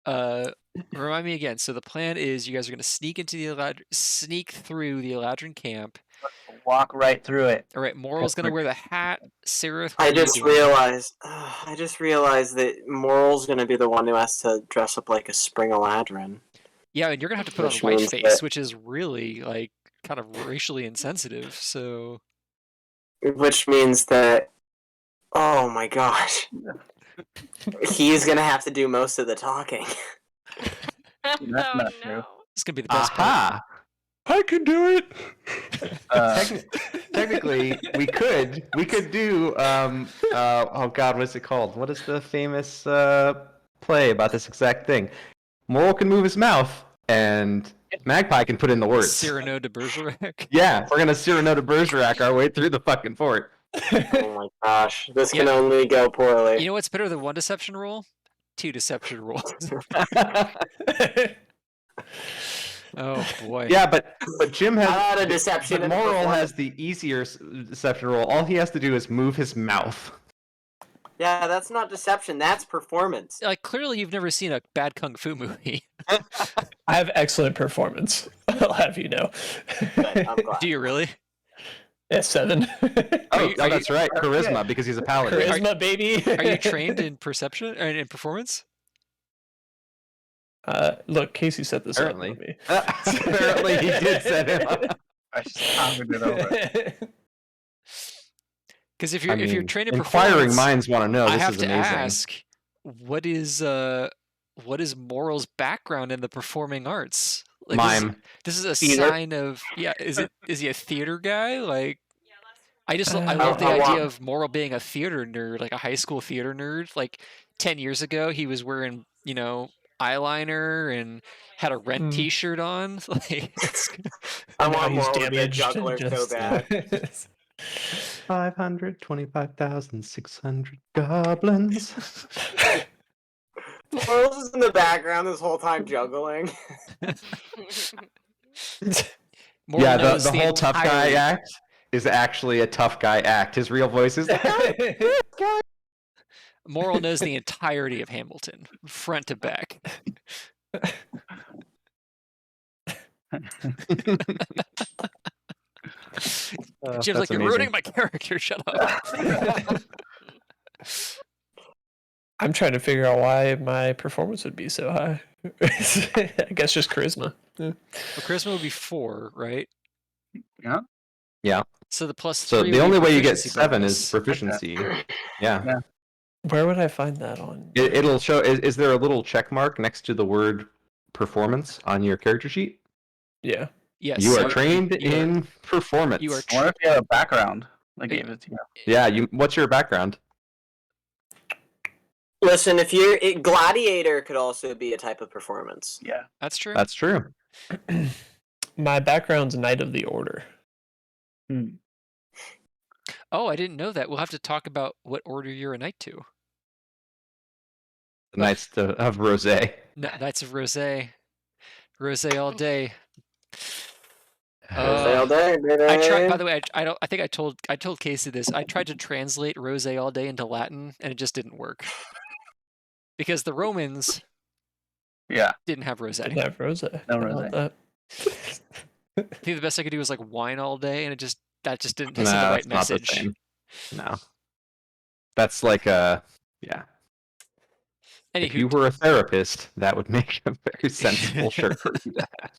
remind me again. So the plan is you guys are going to sneak into the sneak through the Eladrin camp. Walk right through it. All right. Moral's going to wear the hat. Sarah. I just realized that Moral's gonna be the one who has to dress up like a spring Eladrin. Yeah, and you're gonna have to put on Which white means face, that- which is really like kind of racially insensitive. So Which means that, oh my gosh, he's gonna have to do most of the talking. That's not true. no. it's gonna be the best part. Aha! I can do it. Technically, we could do oh god, what's it called? What is the famous play about this exact thing? Moral can move his mouth, and Magpie can put in the words. Cyrano de Bergerac. Yeah, we're gonna Cyrano de Bergerac our way through the fucking fort. Oh my gosh, this can Yeah. only go poorly. You know what's better than one deception roll? 2 deception rolls. Oh boy. Yeah, but Jim has. I had a deception. But and a Moral performance. has the easier deception roll. All he has to do is move his mouth. Yeah, that's not deception. That's performance. Like clearly you've never seen a bad kung fu movie. I have excellent performance. I'll have you know. Good, I'm glad. Do you really? Yeah, 7. Oh, that's right, charisma, because he's a paladin. Charisma, baby. Are you trained in perception or in performance? Look, Casey set this Apparently. up for me. Apparently, he did set him up. I just pounded it over. Because if you're trained in inquiring performance, minds want to know. I This have is to amazing. ask, what is Moral's background in the performing arts? Like, Mime. This is a Theater. sign of is he a theater guy? Like I I love the I idea want- of Moral being a theater nerd, like a high school theater nerd. Like 10 years ago, he was wearing eyeliner and had a Rent T-shirt on. Like I And now want he's Moral to be a damaged juggler and so just- bad. 525,600 goblins. Moral's is in the background this whole time juggling. Moral Yeah, knows the whole tough guy entirety- act is actually a tough guy act. His real voice is Moral knows the entirety of Hamilton, front to back. Jim's like, you're ruining my character. Shut up. I'm trying to figure out why my performance would be so high. I guess just charisma. Yeah. Well, charisma would be 4, right? Yeah. Yeah. So the plus So 3 the would be only way you get proficiency 7 is bonus. proficiency. Yeah. Where would I find that on? It'll show. Is there a little check mark next to the word performance on your character sheet? Yeah. Yes. You are so trained you are- in performance. you are I wonder if you have a background. I gave it to you. Yeah. What's your background? Listen, gladiator could also be a type of performance. Yeah. That's true. That's true. My background's Knight of the Order. Oh, I didn't know that. We'll have to talk about what order you're a knight to. The Knights of Rosé. Knights of Rosé. Rosé all day. Rosé all day, baby. I tried. By the way, I think I told Casey this. I tried to translate "rosé all day" into Latin, and it just didn't work because the Romans Yeah. didn't have Didn't rosé. have rosé. No How rosé. about that? I think the best I could do was like wine all day, and it just that just didn't send the right that's not the message. same. No. That's like a yeah. If you Anywho, were a therapist, that would make a very sensible shirt for you to have.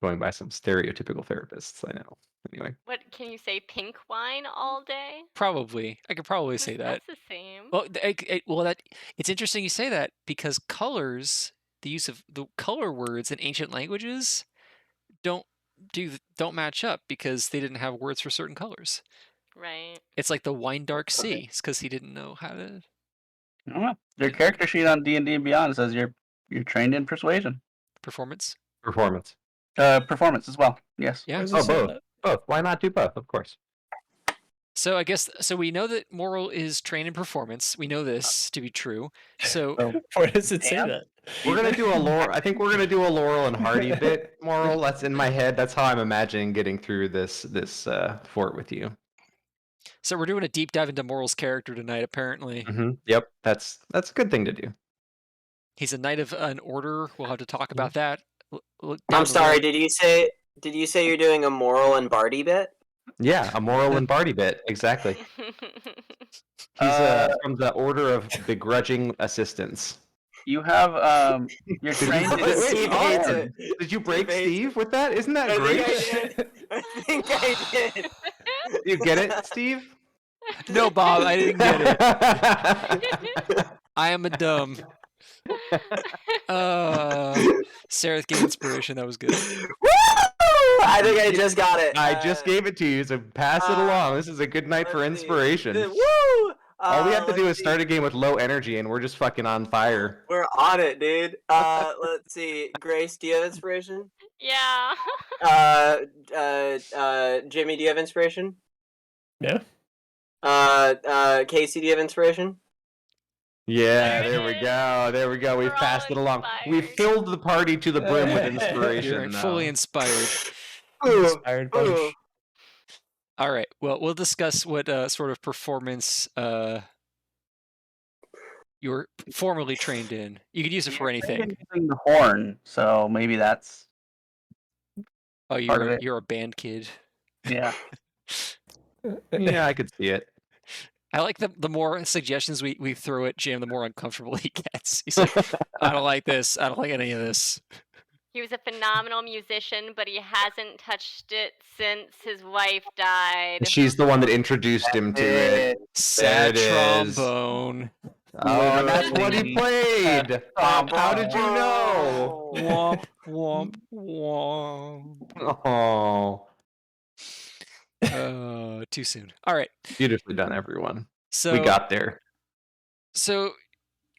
Going by some stereotypical therapists, I know. Anyway. What can you say? Pink wine all day? probably I could probably say that. That's the same. Well, it's interesting you say that because colors, the use of the color words in ancient languages, don't match up because they didn't have words for certain colors. Right. It's like the wine dark sea. It's because he didn't know how to. I don't know. Your character sheet on D&D and Beyond says you're trained in persuasion. Performance. Performance as well. Yes. Yeah. Oh, both. Why not do both? Of course. So I guess we know that Moral is trained in performance. We know this to be true. So Where does it say Damn. that? We're gonna do a Laurel. I think we're gonna do a Laurel and Hardy bit. Moral. That's in my head. That's how I'm imagining getting through this fort with you. so we're doing a deep dive into Moral's character tonight. Apparently, Yep. That's a good thing to do. he's a knight of an order. We'll have to talk about that. I'm sorry. Did you say you're doing a Moral and Barty bit? Yeah, a Moral and Barty bit. Exactly. He's from the Order of Begrudging Assistance. You have you're trained in Steve hates it. Did you break Steve hates Steve with that? Isn't that I great? think I did. You get it, Steve? No, Bob, I didn't get it. I am a dumb. Sarah gave inspiration. That was good. Woo! I think I just got it. I just gave it to you, so pass it along. This is a good night for let's see. inspiration. Woo! All we have to do let's is start a game with low energy, and we're just fucking on fire. We're on it, dude. Let's see. Grace, do you have inspiration? Yeah. Jimmy, do you have inspiration? Yeah. Casey, do you have inspiration? Yeah, There there it we is. go. There we go. We've We're all passed it along. We inspired. filled the party to the brim with inspiration. You're now. fully inspired. Inspired bunch. Ooh. All right. Well, we'll discuss what sort of performance you're formally trained in. You could use it for anything. using the horn, so maybe that's Oh, part of it. you're a band kid. yeah. Yeah, I could see it. I like the more suggestions we throw at Jim, the more uncomfortable he gets. He's like, I don't like this. I don't like any of this. He was a phenomenal musician, but he hasn't touched it since his wife died. She's the one that introduced him to it. Sad it is. trombone. Oh, that's what he played. How did you know? Womp womp womp. Oh, Too soon. All right. beautifully done, everyone. So We got there. So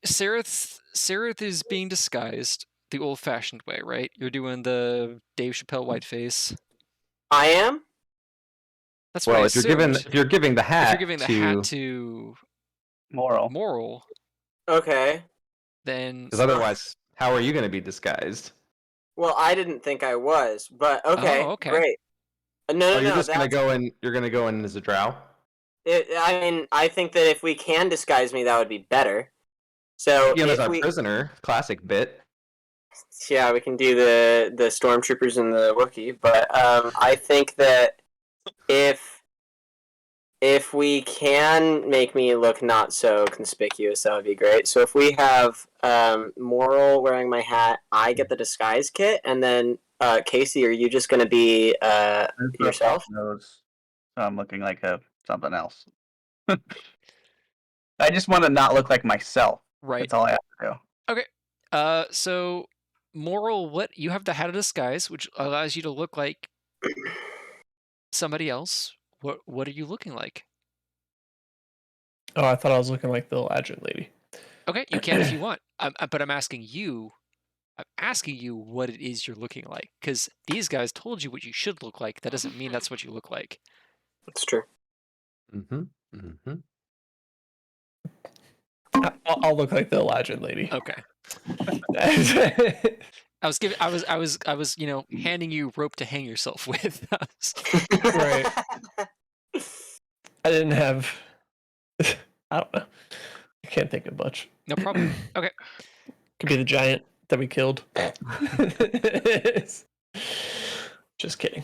Sareth is being disguised the old-fashioned way, right? You're doing the Dave Chappelle whiteface. I am? That's what I Well, assumed. if you're giving the If hat, you're giving the hat to Moral. Moral, then because otherwise, how are you going to be disguised? Well, I didn't think I was, but okay, okay. great. No, You're just going to go in. You're going to go in as a drow. I mean, I think that if we can disguise me, that would be better. So As if our we, prisoner, classic bit. yeah, we can do the stormtroopers and the Wookiee, but I think that if we can make me look not so conspicuous, that would be great. So if we have Moral wearing my hat, I get the disguise kit, and then Casey, are you just going to be yourself? So I'm looking like something else. I just want to not look like myself. right. That's all I have to do. So Moral, what you have the hat of disguise, which allows you to look like somebody else. What are you looking like? Oh, I thought I was looking like the Eladrin lady. Okay, you can if you want. But I'm asking you. I'm asking you what it is you're looking like, because these guys told you what you should look like. That doesn't mean that's what you look like. That's true. Mm-hmm. Mm-hmm. I'll look like the Eladrin lady. Okay. I was handing you rope to hang yourself with. Right. I didn't have. I don't know. I can't think of much. No problem. Okay. Could be the giant that we killed. Just kidding.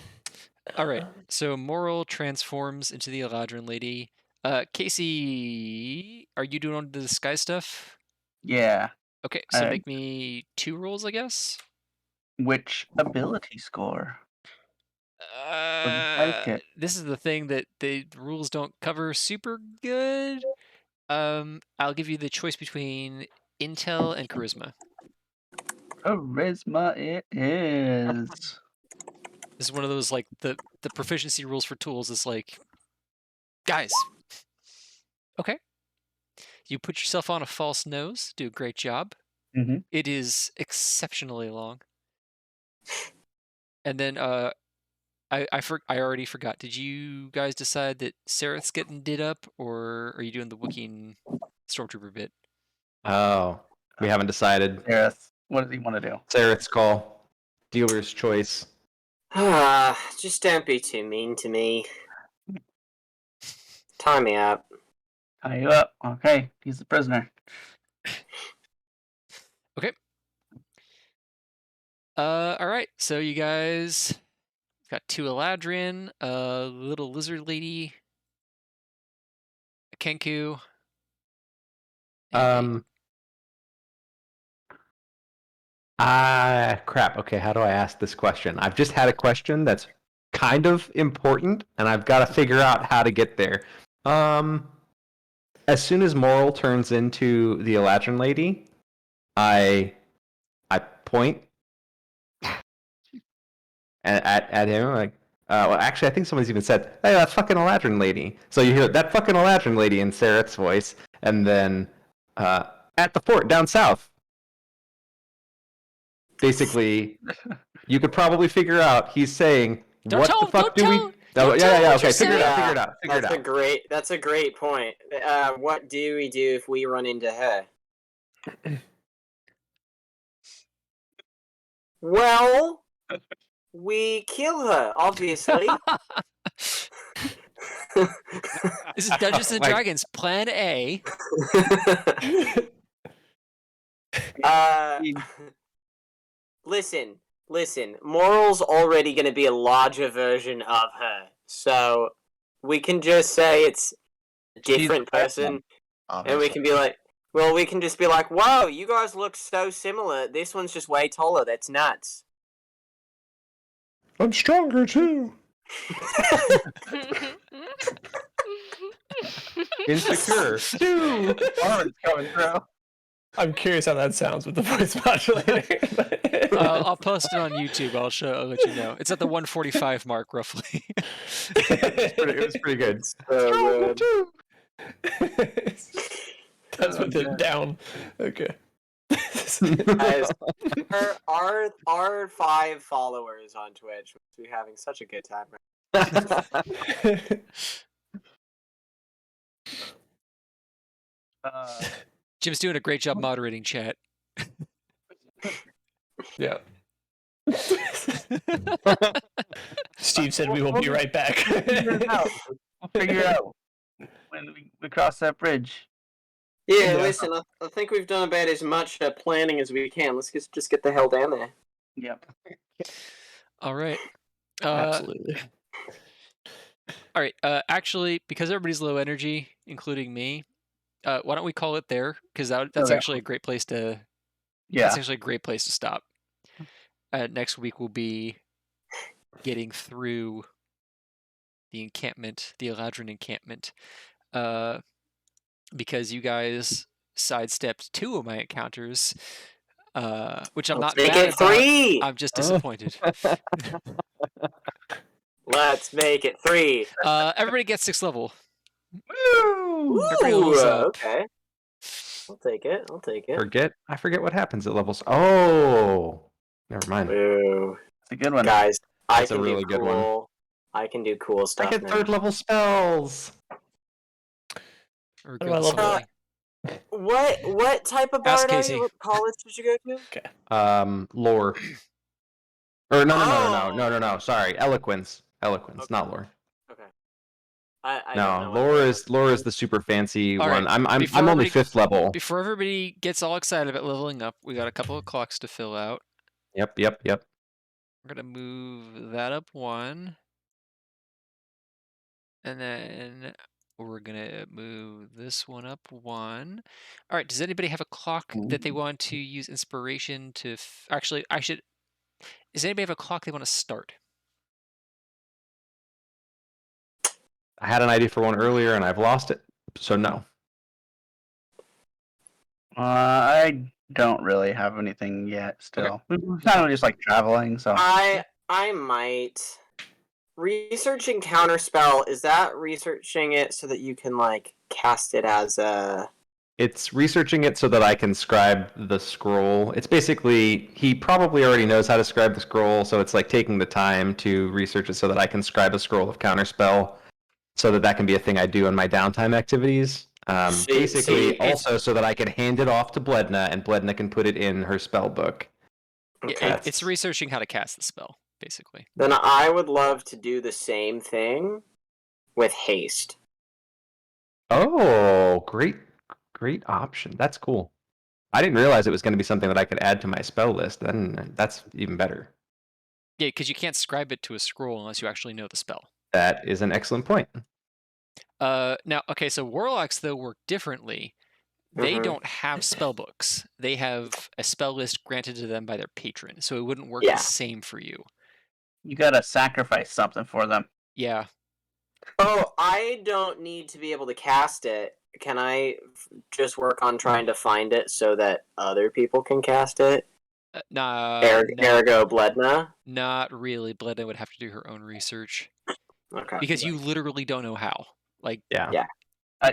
All right. So Moral transforms into the Eladrin lady. Casey, are you doing the disguise stuff? Yeah. Okay, so make me 2 rolls, I guess. Which ability score? This is the thing that the rules don't cover super good. I'll give you the choice between Intel and Charisma. Charisma it is. This is one of those, like, the proficiency rules for tools is like, guys. Okay. You put yourself on a false nose, do a great job. Mm-hmm. It is exceptionally long. And then I already forgot. Did you guys decide that Sereth's getting did up, or are you doing the Wookiee Stormtrooper bit? Oh, we haven't decided. Sereth, what does he want to do? Sereth's call. Dealer's choice. Just don't be too mean to me. Tie me up. Tie you up. Okay, he's the prisoner. Okay. All right. So you guys got 2 Eladrin, a little lizard lady, a Kenku. Crap. Okay, how do I ask this question? I've just had a question that's kind of important, and I've got to figure out how to get there. As soon as Moral turns into the Eladrin lady, I point at him like, well, actually, I think somebody's even said, "Hey, that fucking Eladrin lady." So you hear that fucking Eladrin lady in Sereth's voice, and then at the fort down south. Basically, you could probably figure out he's saying, "What the fuck do we?" Oh, yeah. Okay, figure it out. That's a great point. What do we do if we run into her? Well, we kill her, obviously. This is Dungeons and Dragons Plan A. Listen. Moral's already going to be a larger version of her, so we can just say it's a different person, and we can be like, well, we can just be like, whoa, you guys look so similar. This one's just way taller. That's nuts. I'm stronger too. Insecure. Coming through. I'm curious how that sounds with the voice modulator. I'll post it on YouTube. I'll let you know. It's at the 145 mark, roughly. It was pretty good. So good. That's with it down. Okay. Guys, our 5 followers on Twitch must be having such a good time right now. Jim's doing a great job moderating chat. Yeah. Steve said we will be right back. We'll figure it out when we cross that bridge. Yeah, listen, I think we've done about as much planning as we can. Let's just get the hell down there. Yep. All right. Absolutely. All right. Actually, because everybody's low energy, including me, why don't we call it there? Because that's actually a great place to. Yeah. That's actually a great place to stop. Next week will be getting through the encampment, the Eladrin encampment, because you guys sidestepped 2 of my encounters, which I'm not mad about. Let's make it 3! I'm just disappointed. Let's make it 3. Everybody gets 6th level. Woo! Everybody levels up. Okay. I'll take it. I forget what happens at levels. Oh, never mind. Ooh. It's a good one. Guys, That's a really good one. I can do cool stuff. I get now. 3rd level spells. Or What type of bard are you? What college did you go to? Okay. Lore. Or no. Sorry, eloquence. Okay. Not lore. Okay. Lore is the super fancy one. Right. I'm only 5th level. Before everybody gets all excited about leveling up, we got a couple of clocks to fill out. Yep. We're gonna move that up 1. And then we're gonna move this one up one. All right. Does anybody have a clock that they want to use inspiration to? Actually, I should. Does anybody have a clock they want to start? I had an idea for one earlier and I've lost it, so no. I don't really have anything yet. Still, we're kind of just like traveling. So I might researching counterspell. Is that researching it so that you can like cast it as a? It's researching it so that I can scribe the scroll. It's basically, he probably already knows how to scribe the scroll, so it's like taking the time to research it so that I can scribe a scroll of counterspell, so that can be a thing I do in my downtime activities. Basically, also so that I can hand it off to Bledna, and Bledna can put it in her spell book. Okay. It's researching how to cast the spell, basically. Then I would love to do the same thing with haste. Oh, great option. That's cool. I didn't realize it was going to be something that I could add to my spell list. Then that's even better. Yeah, because you can't scribe it to a scroll unless you actually know the spell. That is an excellent point. Now, okay, so Warlocks, though, work differently. They don't have spell books. They have a spell list granted to them by their patron, so it wouldn't work the same for you. You gotta sacrifice something for them. Yeah. Oh, I don't need to be able to cast it. Can I just work on trying to find it so that other people can cast it? Ergo Bledna? Not really. Bledna would have to do her own research. Okay. Because you literally don't know how. Like, yeah.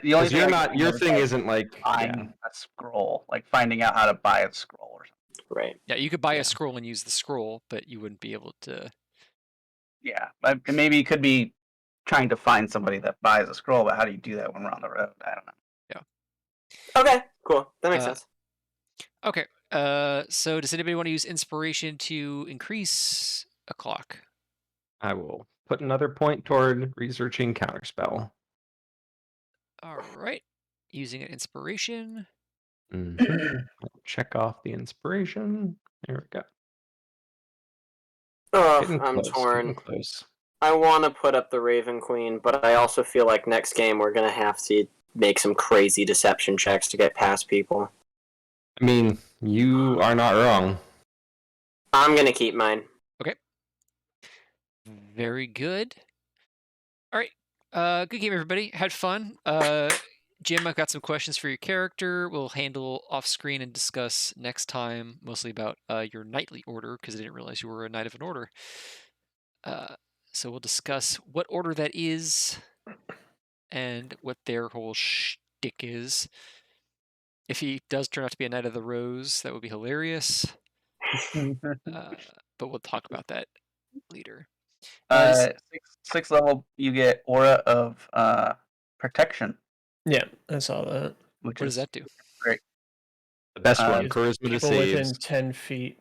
The only thing your thing isn't like buying a scroll, like finding out how to buy a scroll or something. Right. Yeah, you could buy a scroll and use the scroll, but you wouldn't be able to. Yeah, but maybe you could be trying to find somebody that buys a scroll, but how do you do that when we're on the road? I don't know. Yeah. Okay, cool. That makes sense. Okay. So does anybody want to use inspiration to increase a clock? I will put another point toward researching counterspell. All right. Using an inspiration. Check off the inspiration. There we go. Oh, I'm torn. I want to put up the Raven Queen, but I also feel like next game we're going to have to make some crazy deception checks to get past people. I mean, you are not wrong. I'm going to keep mine. Okay. Very good. All right. Good game, everybody. Had fun. Jim, I've got some questions for your character. We'll handle off screen and discuss next time, mostly about your knightly order, because I didn't realize you were a knight of an order. So we'll discuss what order that is and what their whole shtick is. If he does turn out to be a Knight of the Rose, that would be hilarious. But we'll talk about that later. Sixth level, you get Aura of Protection. Yeah, I saw that. What does that do? Great. The best one, charisma to People within saves. 10 feet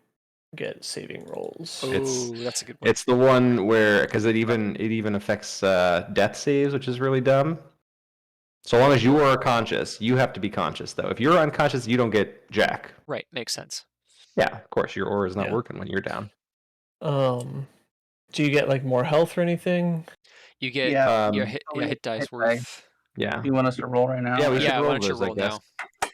get saving rolls. Oh, that's a good one. It's the one where, because it even affects death saves, which is really dumb. So long as you are conscious, you have to be conscious, though. If you're unconscious, you don't get jack. Right, makes sense. Yeah, of course, your aura is not working when you're down. Do you get like more health or anything? You get your hit dice worth. Yeah. You want us to roll right now? Yeah, we should roll why don't you those, I roll guess.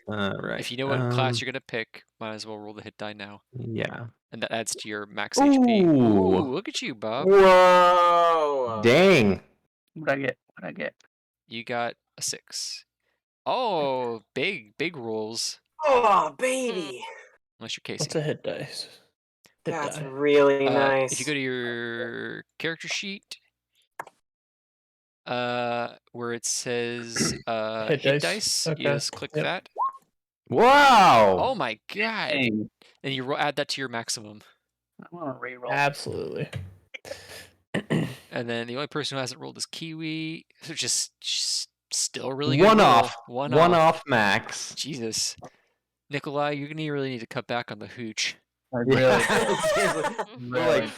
now? Right. If you know what class you're gonna pick, might as well roll the hit die now. Yeah. And that adds to your max HP. Ooh, look at you, Bob. Whoa! Dang. What'd I get? You got a 6. Oh, big rolls. Oh, baby! Unless you're Casey. What's a hit dice? That's really nice. If you go to your character sheet, where it says hit dice, okay. you just click that. Wow. Oh my god! Dang. And you add that to your maximum. I want to reroll. Absolutely. And then the only person who hasn't rolled is Kiwi. So just still really good. One roll. off. One off max. Jesus. Nikolai, you're gonna really need to cut back on the hooch. I really We're like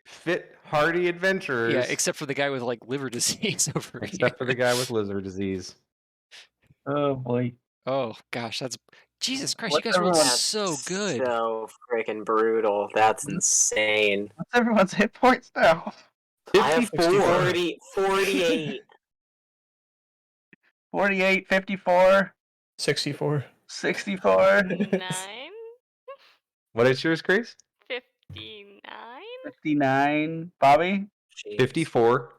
fit, hardy adventurers. Yeah, except for the guy with like liver disease over here. Except for the guy with lizard disease. Oh boy. Oh gosh, that's Jesus Christ! What's You guys rolled everyone's- so good. So freaking brutal. That's insane. What's everyone's hit points now? I have 54. 48. 48, 54, 64. 64, 9, What is yours, Grace? 59. 59. Bobby? Jeez. 54.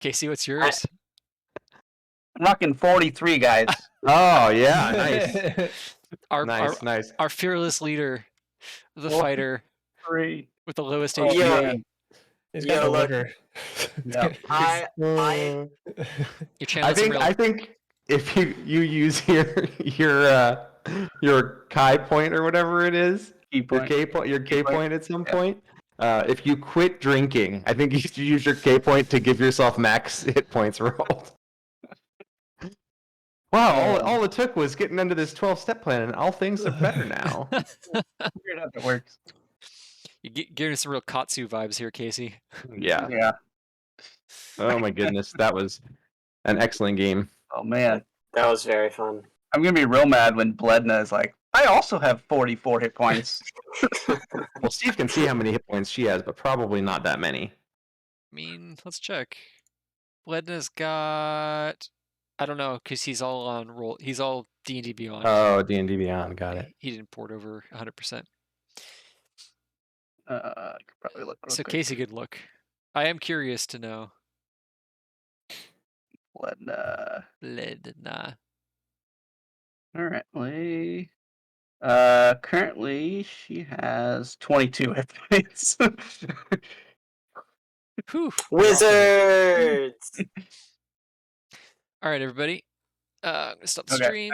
Casey, what's yours? I'm rocking 43, guys. Oh yeah, nice. Our Nice. our fearless leader, the Well, fighter 3. with the lowest Oh, HP. Yeah. He's Yeah, got the look. litter. Yeah. I You're I channeling some think real. I think if you use your Kai point or whatever it is, Key your point. K point. point at some Yeah. point. If you quit drinking, I think you should use your K point to give yourself max hit points rolled. Wow, all it took was getting into this 12-step plan, and all things are better now. Weird how that works. You're getting some real Katsu vibes here, Casey. Yeah. Yeah. Oh my goodness, that was an excellent game. Oh, man. That was very fun. I'm going to be real mad when Bledna is like, I also have 44 hit points. Well, Steve can see how many hit points she has, but probably not that many. I mean, let's check. Bledna's got. I don't know, because he's all on roll. He's all D&D Beyond. Oh, D&D Beyond, got it. He didn't port over 100%. I could probably look real So quick. Casey could look. I am curious to know. Bledna. Bledna. Currently, she has 22 hit points. Whew. Wizards! All right, everybody. I'm gonna stop the Okay, stream.